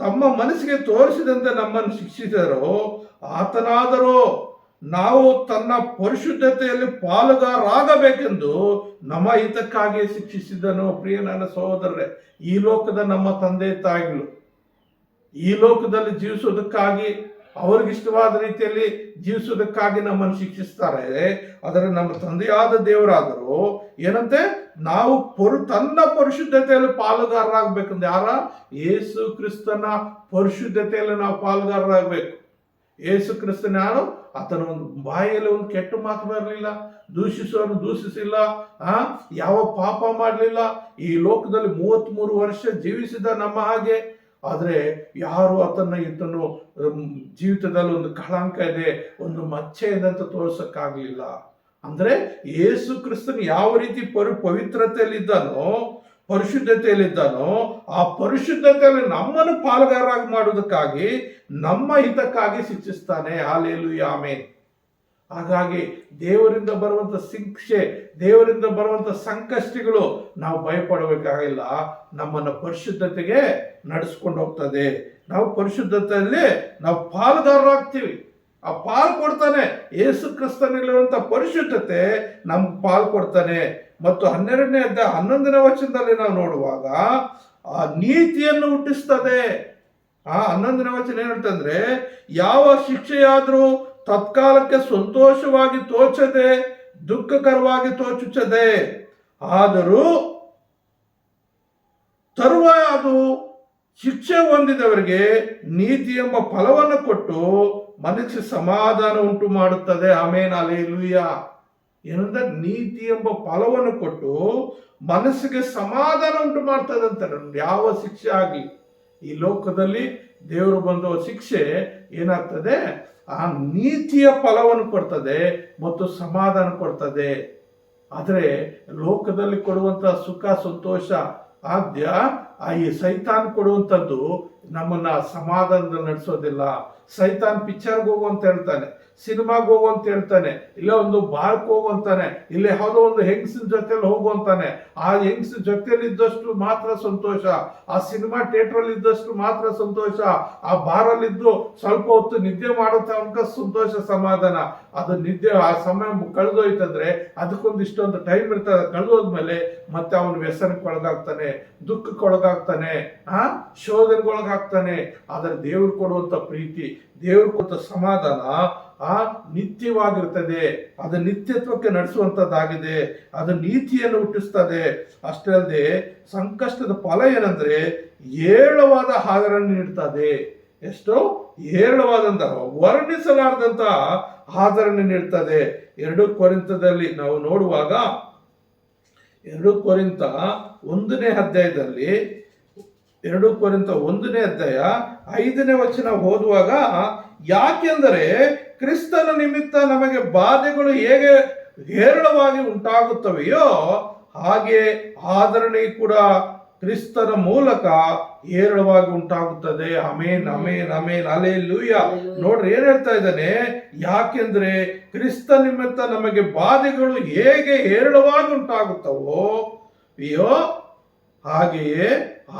ತಮ್ಮ ಮನಸ್ಸಿಗೆ ತೋರಿಸಿದಂತೆ ನಮ್ಮನ್ನು ಶಿಕ್ಷಿಸಿದರು. ಆತನಾದರೂ ನಾವು ತನ್ನ ಪರಿಶುದ್ಧತೆಯಲ್ಲಿ ಪಾಲುಗಾರರಾಗಬೇಕೆಂದು ನಮ್ಮ ಹಿತಕ್ಕಾಗಿ ಶಿಕ್ಷಿಸಿದನು. ಪ್ರಿಯ ನನ್ನ ಸಹೋದರರೇ, ಈ ಲೋಕದ ನಮ್ಮ ತಂದೆ ತಾಯಿಗಳು ಈ ಲೋಕದಲ್ಲಿ ಜೀವಿಸೋದಕ್ಕಾಗಿ ಅವ್ರಿಗಿಷ್ಟವಾದ ರೀತಿಯಲ್ಲಿ ಜೀವಿಸೋದಕ್ಕಾಗಿ ನಮ್ಮನ್ನು ಶಿಕ್ಷಿಸ್ತಾರೆ. ಆದರೆ ನಮ್ಮ ತಂದೆಯಾದ ದೇವರಾದರೂ ಏನಂತೆ, ನಾವು ತನ್ನ ಪರಿಶುದ್ಧತೆಯಲ್ಲಿ ಪಾಲುಗಾರರಾಗಬೇಕಂದ್ರೆ ಯಾರ? ಯೇಸು ಕ್ರಿಸ್ತನ ಪರಿಶುದ್ಧತೆಯಲ್ಲಿ ನಾವು ಪಾಲುಗಾರರಾಗಬೇಕು. ಯೇಸು ಕ್ರಿಸ್ತನ ಯಾರು? ಆತನ ಒಂದು ಬಾಯಲ್ಲಿ ಒಂದು ಕೆಟ್ಟ ಮಾತು ಬರಲಿಲ್ಲ, ದೂಷಿಸೋನು ದೂಷಿಸಿಲ್ಲ, ಯಾವ ಪಾಪ ಮಾಡಲಿಲ್ಲ. ಈ ಲೋಕದಲ್ಲಿ 33 ವರ್ಷ ಜೀವಿಸಿದ ನಮ್ಮ ಹಾಗೆ. ಆದರೆ ಯಾರು ಈತನು ಜೀವಿತದಲ್ಲಿ ಒಂದು ಕಳಂಕ ಇದೆ, ಒಂದು ಮಚ್ಚೆ ಇದೆ ಅಂತ ತೋರ್ಸಕ್ಕಾಗ್ಲಿಲ್ಲ. ಅಂದ್ರೆ ಯೇಸು ಕ್ರಿಸ್ತನು ಯಾವ ರೀತಿ ಪವಿತ್ರತೆಯಲ್ಲಿದ್ದಾನೋ, ಪರಿಶುದ್ಧತೆಯಲ್ಲಿದ್ದಾನೋ, ಆ ಪರಿಶುದ್ಧತೆಯಲ್ಲಿ ನಮ್ಮನ್ನು ಪಾಲುಗಾರರಾಗಿ ಮಾಡುವುದಕ್ಕಾಗಿ, ನಮ್ಮ ಹಿತಕ್ಕಾಗಿ ಶಿಕ್ಷಿಸ್ತಾನೆ. Hallelujah, amen. ಹಾಗಾಗಿ ದೇವರಿಂದ ಬರುವಂತ ಶಿಕ್ಷೆ, ದೇವರಿಂದ ಬರುವಂತ ಸಂಕಷ್ಟಗಳು ನಾವು ಭಯಪಡಬೇಕಾಗಿಲ್ಲ. ನಮ್ಮನ್ನು ಪರಿಶುದ್ಧತೆಗೆ ನಡೆಸ್ಕೊಂಡು ಹೋಗ್ತದೆ. ನಾವು ಪರಿಶುದ್ಧತೆಯಲ್ಲಿ ನಾವು ಪಾಲುಗಾರರಾಗ್ತೀವಿ. ಆ ಪಾಲು ಕೊಡ್ತಾನೆ. ಯೇಸು ಕ್ರಿಸ್ತನಲ್ಲಿರುವಂತ ಪರಿಶುದ್ಧತೆ ನಮ್ಗೆ ಪಾಲು ಕೊಡ್ತಾನೆ. ಮತ್ತು 12ನೇ ಅಧ್ಯಾಯ 11ನೇ ವಚನದಲ್ಲಿ ನಾವು ನೋಡುವಾಗ ಆ ನೀತಿಯನ್ನು ಹುಟ್ಟಿಸ್ತದೆ. ಆ 11ನೇ ವಚನ ಏನ್ ಹೇಳ್ತಂದ್ರೆ, ಯಾವ ಶಿಕ್ಷೆಯಾದ್ರೂ ತತ್ಕಾಲಕ್ಕೆ ಸಂತೋಷವಾಗಿ ತೋಚದೆ ದುಃಖಕರವಾಗಿ ತೋಚುತ್ತದೆ, ಆದರೂ ತರುವಾಯ ಅದು ಶಿಕ್ಷೆ ಹೊಂದಿದವರಿಗೆ ನೀತಿ ಎಂಬ ಫಲವನ್ನು ಕೊಟ್ಟು ಮನಸ್ಸಿಗೆ ಸಮಾಧಾನ ಉಂಟು ಮಾಡುತ್ತದೆ. ಆಮೇನ್, ಹಲ್ಲೆಲೂಯಾ. ಏನಂದ್ರೆ ನೀತಿ ಎಂಬ ಫಲವನ್ನು ಕೊಟ್ಟು ಮನಸ್ಸಿಗೆ ಸಮಾಧಾನ ಉಂಟು ಮಾಡ್ತದೆ ಅಂತಾರೆ. ಯಾವ ಶಿಕ್ಷೆ ಆಗಲಿ ಈ ಲೋಕದಲ್ಲಿ ದೇವರು ಬಂದ ಶಿಕ್ಷೆ ಏನಾಗ್ತದೆ? ಆ ನೀತಿಯ ಫಲವನ್ನು ಕೊಡ್ತದೆ ಮತ್ತು ಸಮಾಧಾನ ಕೊಡ್ತದೆ. ಆದರೆ ಲೋಕದಲ್ಲಿ ಕೊಡುವಂತ ಸುಖ ಸಂತೋಷ ಈ ಸೈತಾನ್ ಕೊಡುವಂಥದ್ದು ನಮ್ಮನ್ನ ಸಮಾಧಾನದಲ್ಲಿ ನಡೆಸೋದಿಲ್ಲ. ಸೈತಾನ್ ಪಿಕ್ಚರ್ಗೆ ಹೋಗು ಅಂತ ಹೇಳ್ತಾನೆ, ಸಿನಿಮಾಗೆ ಹೋಗು ಅಂತ ಹೇಳ್ತಾನೆ, ಇಲ್ಲ ಒಂದು ಬಾರ್ಕ್ ಹೋಗು ಅಂತಾನೆ, ಇಲ್ಲ ಯಾವುದೋ ಒಂದು ಹೆಂಗಸಿನ ಜೊತೆಲಿ ಹೋಗು ಅಂತಾನೆ. ಆ ಹೆಂಗಸಿನ ಜೊತೆಲಿ ಇದ್ದಷ್ಟು ಮಾತ್ರ ಸಂತೋಷ, ಆ ಸಿನಿಮಾ ಥಿಯೇಟರ್ ಇದ್ದಷ್ಟು ಮಾತ್ರ ಸಂತೋಷ, ಆ ಬಾರಲ್ಲಿದ್ದು ಸ್ವಲ್ಪ ಹೊತ್ತು ನಿದ್ದೆ ಮಾಡೋ ತನಕ ಸಂತೋಷ ಸಮಾಧಾನ. ಅದು ನಿದ್ದೆ ಆ ಸಮಯ ಕಳೆದೋಯ್ತಂದ್ರೆ ಅದಕ್ಕೊಂದು ಇಷ್ಟೊಂದು ಟೈಮ್ ಇರ್ತದೆ. ಕಳೆದೋದ್ಮೇಲೆ ಮತ್ತೆ ಅವನು ವ್ಯಸನಕ್ಕೆ ಒಳಗಾಗ್ತಾನೆ, ದುಃಖಕ್ಕೆ ಒಳಗಾಗ್ತಾನೆ, ಶೋಧನೆಗೊಳಗಾಗ್ತಾನೆ. ಆದರೆ ದೇವ್ರು ಕೊಡುವಂತ ಪ್ರೀತಿ, ದೇವ್ರು ಕೊಟ್ಟ ಸಮಾಧಾನ ನಿತ್ಯವಾಗಿರ್ತದೆ. ಅದು ನಿತ್ಯತ್ವಕ್ಕೆ ನಡೆಸುವಂತದ್ದಾಗಿದೆ. ಅದು ನೀತಿಯನ್ನು ಹುಟ್ಟಿಸ್ತದೆ. ಅಷ್ಟೇ ಅಲ್ಲದೆ ಸಂಕಷ್ಟದ ಫಲ ಏನಂದ್ರೆ ಹೇರಳವಾದ ಆದರಣೆ ನೀಡ್ತದೆ. ಎಷ್ಟೋ ಹೇರಳವಾದಂತ ವರ್ಣಿಸಲಾರದಂತ ಆದರಣೆ ನೀಡ್ತದೆ. 2 ಕೊರಿಂಥದಲ್ಲಿ ನಾವು ನೋಡುವಾಗ 2 ಕೊರಿಂಥ 1ನೇ ಅಧ್ಯಾಯದಲ್ಲಿ 2 ಕೊರಿಂಥ 1ನೇ ಅಧ್ಯಾಯ 5ನೇ ವಚನ ಓದುವಾಗ, ಯಾಕೆಂದರೆ ಕ್ರಿಸ್ತನ ನಿಮಿತ್ತ ನಮಗೆ ಬಾಧೆಗಳು ಹೇಗೆ ಹೇರಳವಾಗಿ ಉಂಟಾಗುತ್ತವೆಯೋ ಹಾಗೆ ಆದರಣೆ ಕೂಡ ಕ್ರಿಸ್ತನ ಮೂಲಕ ಹೇರಳವಾಗಿ ಉಂಟಾಗುತ್ತದೆ. ಆಮೇನ್, ಆಮೇನ್, ಆಮೇನ್, ಹಲ್ಲೆಲೂಯಾ. ನೋಡ್ರಿ ಏನ್ ಹೇಳ್ತಾ ಇದ್ದಾನೆ, ಯಾಕೆಂದ್ರೆ ಕ್ರಿಸ್ತ ನಿಮಿತ್ತ ನಮಗೆ ಬಾಧೆಗಳು ಹೇಗೆ ಹೇರಳವಾಗಿ ಉಂಟಾಗುತ್ತವೋ ಹಾಗೆಯೇ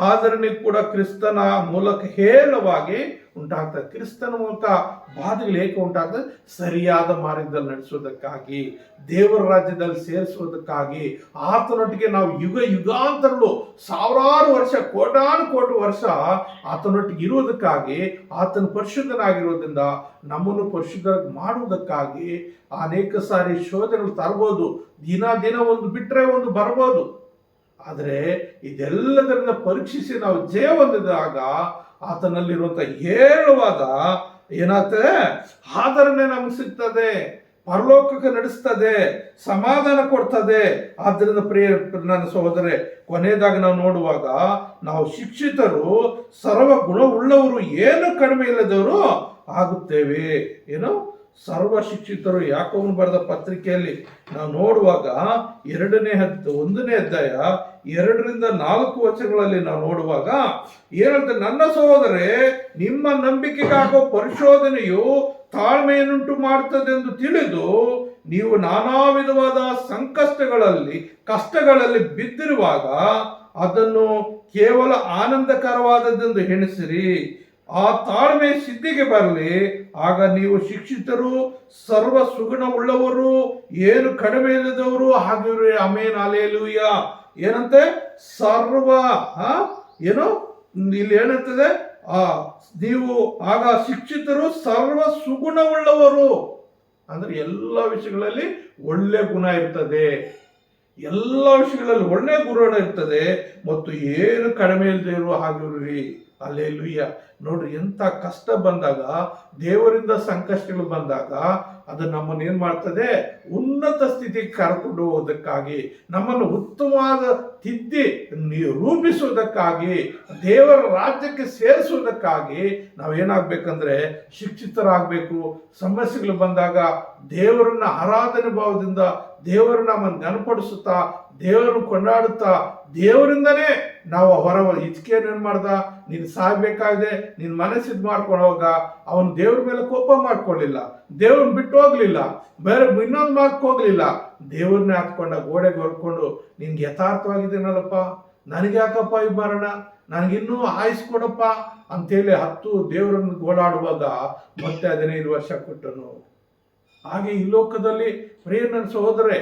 ಆದರಣೆ ಕೂಡ ಕ್ರಿಸ್ತನ ಮೂಲಕ ಹೇರಳವಾಗಿ ಉಂಟಾಗ್ತದೆ. ಕ್ರಿಸ್ತನ ಮೂಲಕ ಬಾಧೆಗಳು ಏಕೆ ಉಂಟಾಗ್ತದೆ? ಸರಿಯಾದ ಮಾರ್ಗದಲ್ಲಿ ನಡೆಸೋದಕ್ಕಾಗಿ, ದೇವರ ರಾಜ್ಯದಲ್ಲಿ ಸೇರಿಸೋದಕ್ಕಾಗಿ, ಆತನೊಟ್ಟಿಗೆ ನಾವು ಯುಗಾಂತರಗಳು ಸಾವಿರಾರು ವರ್ಷ, ಕೋಟಾನು ಕೋಟಿ ವರ್ಷ ಆತನೊಟ್ಟಿಗೆ ಇರುವುದಕ್ಕಾಗಿ, ಆತನ ಪರಿಶುದ್ಧನಾಗಿರೋದ್ರಿಂದ ನಮ್ಮನ್ನು ಪರಿಶುದ್ಧ ಮಾಡುವುದಕ್ಕಾಗಿ ಅನೇಕ ಸಾರಿ ಶೋಧನೆಗಳು ತರಬಹುದು. ದಿನ ಒಂದು ಬಿಟ್ಟರೆ ಒಂದು ಬರ್ಬೋದು. ಆದರೆ ಇದೆಲ್ಲದರಿಂದ ಪರೀಕ್ಷಿಸಿ ನಾವು ಜಯ ಹೊಂದಿದಾಗ ಆತನಲ್ಲಿರುವಂತ ಹೇರಳವಾದ ಏನಾಗ್ತದೆ? ಆದರಣೆ ನಮಗೆ ಸಿಗ್ತದೆ, ಪರಲೋಕಕ್ಕೆ ನಡೆಸ್ತದೆ, ಸಮಾಧಾನ ಕೊಡ್ತದೆ. ಆದ್ದರಿಂದ ಪ್ರಿಯ ನನ್ನ ಸಹೋದರೇ, ಕೊನೆಯದಾಗಿ ನಾವು ನೋಡುವಾಗ ನಾವು ಶಿಕ್ಷಿತರು ಸರ್ವ ಗುಣವುಳ್ಳವರು, ಏನು ಕಡಿಮೆ ಇಲ್ಲದವರು ಆಗುತ್ತೇವೆ. ಏನು ಸರ್ವ ಶಿಕ್ಷಿತರು? ಯಾಕೋಬನು ಬರೆದ ಪತ್ರಿಕೆಯಲ್ಲಿ ನಾವು ನೋಡುವಾಗ 1ನೇ ಅಧ್ಯಾಯ 2-4 ವಚನಗಳಲ್ಲಿ ನಾವು ನೋಡುವಾಗ ಏನಂತ, ನನ್ನ ಸಹೋದರೇ, ನಿಮ್ಮ ನಂಬಿಕೆಗಾಗೋ ಪರಿಶೋಧನೆಯು ತಾಳ್ಮೆಯನ್ನುಂಟು ಮಾಡುತ್ತದೆ ಎಂದು ತಿಳಿದು ನೀವು ನಾನಾ ವಿಧವಾದ ಸಂಕಷ್ಟಗಳಲ್ಲಿ ಕಷ್ಟಗಳಲ್ಲಿ ಬಿದ್ದಿರುವಾಗ ಅದನ್ನು ಕೇವಲ ಆನಂದಕರವಾದದ್ದೆಂದು ಎಣಿಸಿರಿ. ಆ ತಾಳ್ಮೆ ಸಿದ್ಧಿಗೆ ಬರಲಿ, ಆಗ ನೀವು ಶಿಕ್ಷಿತರು, ಸರ್ವ ಸುಗುಣವುಳ್ಳವರು, ಏನು ಕಡಿಮೆ ಇಲ್ಲದವರು ಆಗಿರುವಿರಿ. ಆಮೇನ್, ಹಲ್ಲೆಲೂಯ. ಏನಂತೆ? ಸರ್ವ ಏನು ಇಲ್ಲಿ ಏನಂತದೆ? ನೀವು ಆಗ ಶಿಕ್ಷಿತರು, ಸರ್ವ ಸುಗುಣವುಳ್ಳವರು ಅಂದ್ರೆ ಎಲ್ಲ ವಿಷಯಗಳಲ್ಲಿ ಒಳ್ಳೆ ಗುಣ ಇರ್ತದೆ, ಎಲ್ಲ ವಿಷಯಗಳಲ್ಲಿ ಒಳ್ಳೆ ಗುಣ ಇರ್ತದೆ, ಮತ್ತು ಏನು ಕಡಿಮೆ ಇಲ್ಲದೆ ಇರುವ ಹಾಗಿರ್ರಿ. ಹಲ್ಲೆಲೂಯ. ನೋಡ್ರಿ, ಎಂತ ಕಷ್ಟ ಬಂದಾಗ, ದೇವರಿಂದ ಸಂಕಷ್ಟಗಳು ಬಂದಾಗ ಅದು ನಮ್ಮನ್ನು ಏನ್ ಮಾಡ್ತದೆ? ಉನ್ನತ ಸ್ಥಿತಿಗೆ ಕರ್ಕೊಂಡು ಹೋಗೋದಕ್ಕಾಗಿ, ನಮ್ಮನ್ನು ಉತ್ತಮವಾದ ತಿದ್ದಿ ರೂಪಿಸುವುದಕ್ಕಾಗಿ, ದೇವರ ರಾಜ್ಯಕ್ಕೆ ಸೇರಿಸುವುದಕ್ಕಾಗಿ ನಾವೇನಾಗ್ಬೇಕಂದ್ರೆ ಶಿಕ್ಷಿತರಾಗಬೇಕು. ಸಮಸ್ಯೆಗಳು ಬಂದಾಗ ದೇವರನ್ನ ಆರಾಧನೆ ಭಾವದಿಂದ ದೇವರನ್ನ ನಮ್ಮನ್ನು ನೆನಪಡಿಸುತ್ತಾ, ದೇವರನ್ನು ಕೊಂಡಾಡುತ್ತಾ, ದೇವರಿಂದನೇ ನಾವು ಹೊರ ಇಚ್ಕೇನು ಏನ್ ಮಾಡ್ದ? ನೀನು ಸಾಯ್ಬೇಕಾಗಿದೆ, ನೀನ್ ಮನಸ್ಸಿದ್ ಮಾಡ್ಕೊಳ್ಳೋವಾಗ ಅವನು ದೇವ್ರ ಮೇಲೆ ಕೋಪ ಮಾಡ್ಕೊಳ್ಳಿಲ್ಲ, ದೇವ್ರನ್ನ ಬಿಟ್ಟು ಹೋಗ್ಲಿಲ್ಲ, ಬೇರೆ ಇನ್ನೊಂದು ಮಾರ್ಕ್ ಹೋಗ್ಲಿಲ್ಲ. ದೇವ್ರನ್ನೇ ಹಾತ್ಕೊಂಡ ಗೋಡೆಗೆ ಹೊರ್ಕೊಂಡು, ನಿನ್ಗೆ ಯಥಾರ್ಥವಾಗಿದ್ದೇನಲ್ಲಪ್ಪ, ನನಗೆ ಯಾಕಪ್ಪ ಈ ಮರಣ, ನನಗಿನ್ನೂ ಆಯಿಸ್ಕೊಡಪ್ಪ ಅಂತೇಳಿ ದೇವರನ್ನು ಗೋಳಾಡುವಾಗ ಮತ್ತೆ 15 ವರ್ಷ ಕೊಟ್ಟನು. ಹಾಗೆ ಈ ಲೋಕದಲ್ಲಿ ಪ್ರಿಯ ನನ್ನ ಸಹೋದರೇ,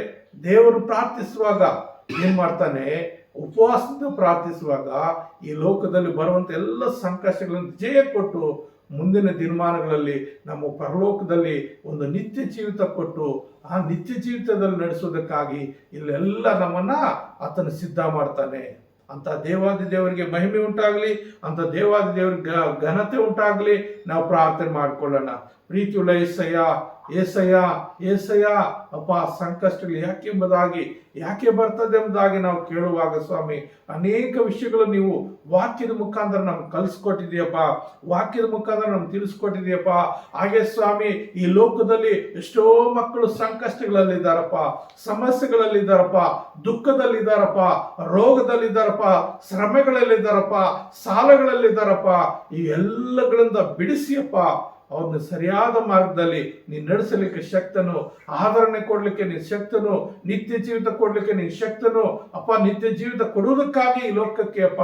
ದೇವರು ಪ್ರಾರ್ಥಿಸುವಾಗ ಏನ್ ಮಾಡ್ತಾನೆ? ಉಪವಾಸದಿಂದ ಪ್ರಾರ್ಥಿಸುವಾಗ ಈ ಲೋಕದಲ್ಲಿ ಬರುವಂತ ಎಲ್ಲ ಸಂಕಷ್ಟಗಳನ್ನು ಜಯ ಕೊಟ್ಟು ಮುಂದಿನ ದಿನಮಾನಗಳಲ್ಲಿ ನಮ್ಮ ಪರಲೋಕದಲ್ಲಿ ಒಂದು ನಿತ್ಯ ಜೀವಿತ ಕೊಟ್ಟು ಆ ನಿತ್ಯ ಜೀವಿತದಲ್ಲಿ ನಡೆಸೋದಕ್ಕಾಗಿ ಇಲ್ಲೆಲ್ಲ ನಮ್ಮನ್ನ ಆತನು ಸಿದ್ಧ ಮಾಡ್ತಾನೆ. ಅಂತ ದೇವಾದಿ ದೇವರಿಗೆ ಮಹಿಮೆ ಉಂಟಾಗಲಿ, ಅಂತ ದೇವಾದಿ ದೇವರಿಗೆ ಘನತೆ ಉಂಟಾಗಲಿ. ನಾವು ಪ್ರಾರ್ಥನೆ ಮಾಡಿಕೊಳ್ಳೋಣ. ಪ್ರೀತಿಯುಳ್ಳ ಏಸಯ್ಯ, ಏಸಯ್ಯ, ಏಸಯ್ಯ ಅಪ್ಪ, ಸಂಕಷ್ಟಗಳು ಯಾಕೆ ಬರ್ತದೆ ಎಂಬುದಾಗಿ ನಾವು ಕೇಳುವಾಗ ಸ್ವಾಮಿ, ಅನೇಕ ವಿಷಯಗಳು ನೀವು ವಾಕ್ಯದ ಮುಖಾಂತರ ನಮ್ಗೆ ಕಲಿಸ್ಕೊಟ್ಟಿದೆಯಪ್ಪ, ವಾಕ್ಯದ ಮುಖಾಂತರ ನಮ್ಗೆ ತಿಳಿಸ್ಕೊಟ್ಟಿದೆಯಪ್ಪ. ಹಾಗೆ ಸ್ವಾಮಿ, ಈ ಲೋಕದಲ್ಲಿ ಎಷ್ಟೋ ಮಕ್ಕಳು ಸಂಕಷ್ಟಗಳಲ್ಲಿದ್ದಾರಪ್ಪ, ಸಮಸ್ಯೆಗಳಲ್ಲಿದ್ದಾರಪ್ಪ, ದುಃಖದಲ್ಲಿದ್ದಾರಪ್ಪ, ರೋಗದಲ್ಲಿದ್ದಾರಪ್ಪ, ಶ್ರಮೆಗಳಲ್ಲಿದ್ದಾರಪ್ಪ, ಸಾಲಗಳಲ್ಲಿದ್ದಾರಪ್ಪ. ಈ ಎಲ್ಲಗಳಿಂದ ಬಿಡಿಸಿಯಪ್ಪ, ಅವ್ರನ್ನ ಸರಿಯಾದ ಮಾರ್ಗದಲ್ಲಿ ನೀನು ನಡೆಸಲಿಕ್ಕೆ ಶಕ್ತನು, ಆದರಣೆ ಕೊಡ್ಲಿಕ್ಕೆ ನೀನು ಶಕ್ತನು, ನಿತ್ಯ ಜೀವಿತ ಕೊಡ್ಲಿಕ್ಕೆ ನೀನು ಶಕ್ತನು ಅಪ್ಪ. ನಿತ್ಯ ಜೀವಿತ ಕೊಡುವುದಕ್ಕಾಗಿ ಈ ಲೋಕಕ್ಕೆ ಅಪ್ಪ,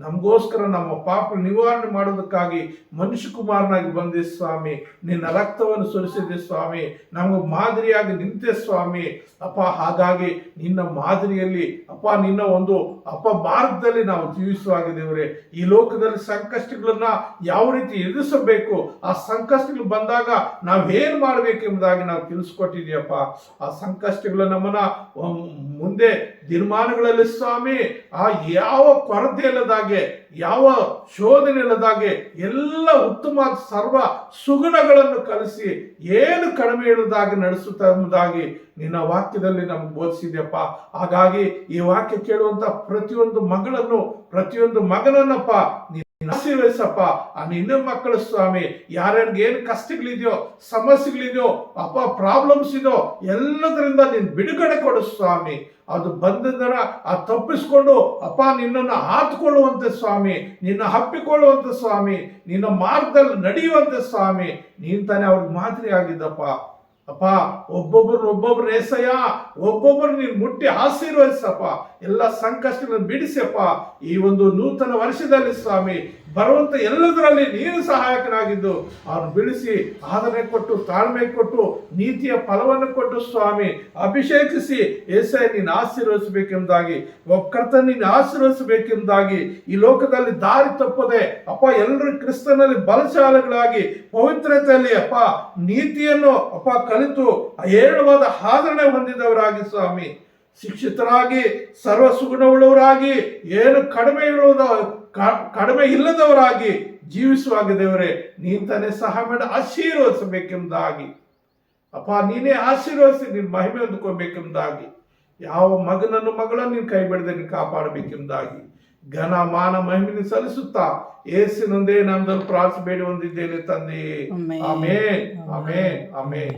ನಮಗೋಸ್ಕರ ನಮ್ಮ ಪಾಪ ನಿವಾರಣೆ ಮಾಡೋದಕ್ಕಾಗಿ ಮನುಷ್ಯ ಕುಮಾರನಾಗಿ ಬಂದೆ ಸ್ವಾಮಿ. ನಿನ್ನ ರಕ್ತವನ್ನು ಸುರಿಸಿದೆ ಸ್ವಾಮಿ, ನಮಗೂ ಮಾದರಿಯಾಗಿ ನಿಂತೆ ಸ್ವಾಮಿ ಅಪ್ಪ. ಹಾಗಾಗಿ ನಿನ್ನ ಮಾದರಿಯಲ್ಲಿ ಅಪ್ಪ, ನಿನ್ನ ಒಂದು ಮಾರ್ಗದಲ್ಲಿ ನಾವು ಜೀವಿಸುವಾಗಿದ್ದೇವ್ರೆ. ಈ ಲೋಕದಲ್ಲಿ ಸಂಕಷ್ಟಗಳನ್ನ ಯಾವ ರೀತಿ ಎದುರಿಸಬೇಕು, ಆ ಸಂಕಷ್ಟಗಳು ಬಂದಾಗ ನಾವೇನು ಮಾಡಬೇಕೆಂಬುದಾಗಿ ನಾವು ತಿಳಿಸ್ಕೊಟ್ಟಿದೀಯಪ್ಪ. ಆ ಸಂಕಷ್ಟಗಳು ನಮ್ಮನ್ನ ಮುಂದೆ ದಿನಮಾನಗಳಲ್ಲಿ ಸ್ವಾಮಿ ಯಾವ ಕೊರತೆ ಇಲ್ಲದಾಗೆ, ಯಾವ ಶೋಧನೆ ಇಲ್ಲದಾಗೆ ಎಲ್ಲ ಉತ್ತಮ ಸರ್ವ ಸುಗುಣಗಳನ್ನು ಕಲಿಸಿ ಏನು ಕಡಿಮೆ ಇಲ್ಲದಾಗಿ ನಡೆಸುತ್ತಾ ಎಂಬುದಾಗಿ ನಿನ್ನ ವಾಕ್ಯದಲ್ಲಿ ನಮ್ಗೆ ಬೋಧಿಸಿದ್ಯಪ್ಪ. ಹಾಗಾಗಿ ಈ ವಾಕ್ಯ ಕೇಳುವಂತ ಪ್ರತಿಯೊಂದು ಮಗಳನ್ನು, ಪ್ರತಿಯೊಂದು ಮಗನನ್ನಪ್ಪ ಆಶೀರ್ವದಿಸಪ್ಪ. ಆ ನಿನ್ನ ಮಕ್ಕಳು ಸ್ವಾಮಿ, ಯಾರ್ಯಾರಿಗೆ ಏನು ಕಷ್ಟಗಳಿದೆಯೋ, ಸಮಸ್ಯೆಗಳಿದೆಯೋ ಅಪ್ಪ, ಪ್ರಾಬ್ಲಮ್ಸ್ ಇದೋ, ಎಲ್ಲದರಿಂದ ನೀನು ಬಿಡುಗಡೆ ಕೊಡು ಸ್ವಾಮಿ. ಅದು ಬಂದದರ ತಪ್ಪಿಸ್ಕೊಂಡು ಅಪ್ಪ ನಿನ್ನನ್ನು ಆತ್ಕೊಳ್ಳುವಂತೆ ಸ್ವಾಮಿ, ನಿನ್ನ ಹಪ್ಪಿಕೊಳ್ಳುವಂತೆ ಸ್ವಾಮಿ, ನಿನ್ನ ಮಾರ್ಗದಲ್ಲಿ ನಡೆಯುವಂತೆ ಸ್ವಾಮಿ. ನೀನ್ ತಾನೇ ಅವ್ರಿಗೆ ಮಾದರಿ ಆಗಿದ್ದಪ್ಪ ಅಪ್ಪ. ಒಬ್ಬೊಬ್ರು ಏಸಯ್ಯ, ಒಬ್ಬೊಬ್ರು ನೀನು ಮುಟ್ಟಿ ಆಶೀರ್ವದಿಸಪ್ಪ, ಎಲ್ಲ ಸಂಕಷ್ಟಗಳನ್ನು ಬಿಡಿಸಪ್ಪ. ಈ ಒಂದು ನೂತನ ವರ್ಷದಲ್ಲಿ ಸ್ವಾಮಿ ಬರುವಂತ ಎಲ್ಲದರಲ್ಲಿ ನೀನು ಸಹಾಯಕನಾಗಿದ್ದು ಅವ್ರನ್ನ ಬಿಡಿಸಿ ಆದರಣೆ ಕೊಟ್ಟು, ತಾಳ್ಮೆ ಕೊಟ್ಟು, ನೀತಿಯ ಫಲವನ್ನು ಕೊಟ್ಟು ಸ್ವಾಮಿ ಅಭಿಷೇಕಿಸಿ ಏಸಯ್ಯ ನೀನು ಆಶೀರ್ವದಿಸಬೇಕೆಂಬುದಾಗಿ, ಕರ್ತನ ನೀನು ಆಶೀರ್ವದಿಸಬೇಕೆಂಬುದಾಗಿ, ಈ ಲೋಕದಲ್ಲಿ ದಾರಿ ತಪ್ಪದೆ ಅಪ್ಪ ಎಲ್ಲರೂ ಕ್ರಿಸ್ತನಲ್ಲಿ ಬಲಶಾಲಿಗಳಾಗಿ ಪವಿತ್ರತೆಯಲ್ಲಿ ಅಪ್ಪ ನೀತಿಯನ್ನು ಅಪ್ಪ ಕಲಿತು ಹೇಳುವಾದ ಆದರಣೆ ಹೊಂದಿದವರಾಗಿ ಸ್ವಾಮಿ, ಶಿಕ್ಷಿತರಾಗಿ, ಸರ್ವ ಸುಗುಣವುಳ್ಳವರಾಗಿ, ಏನು ಕಡಿಮೆ ಇಲ್ಲದವರಾಗಿ ಜೀವಿಸುವಾಗ ದೇವರೇ ನೀನ್ ತಾನೇ ಸಹಾಯ ಮಾಡಿ ಆಶೀರ್ವದಿಸಬೇಕೆಂಬುದಾಗಿ ಅಪ್ಪ, ನೀನೇ ಆಶೀರ್ವದಿಸಿ ನೀನು ಮಹಿಮೆ ಹೊಂದ್ಕೋಬೇಕೆಂಬುದಾಗಿ, ಯಾವ ಮಗನನ್ನು ಮಗಳನ್ನು ನೀನು ಕೈ ಬಿಡದೆ ನೀನು ಕಾಪಾಡಬೇಕೆಂಬುದಾಗಿ ಘನ ಮಾನ ಮಹಿಮೆಯನ್ನು ಸಲ್ಲಿಸುತ್ತಾ ಯೇಸುವಿನೊಂದೇ ನಾಮದಲ್ಲಿ ಪ್ರಾರ್ಥನೆ ಬೇಡಿ ಹೊಂದಿದ್ದೇನೆ ತಂದೆ. ಆಮೇನ್, ಆಮೇನ್, ಆಮೇನ್.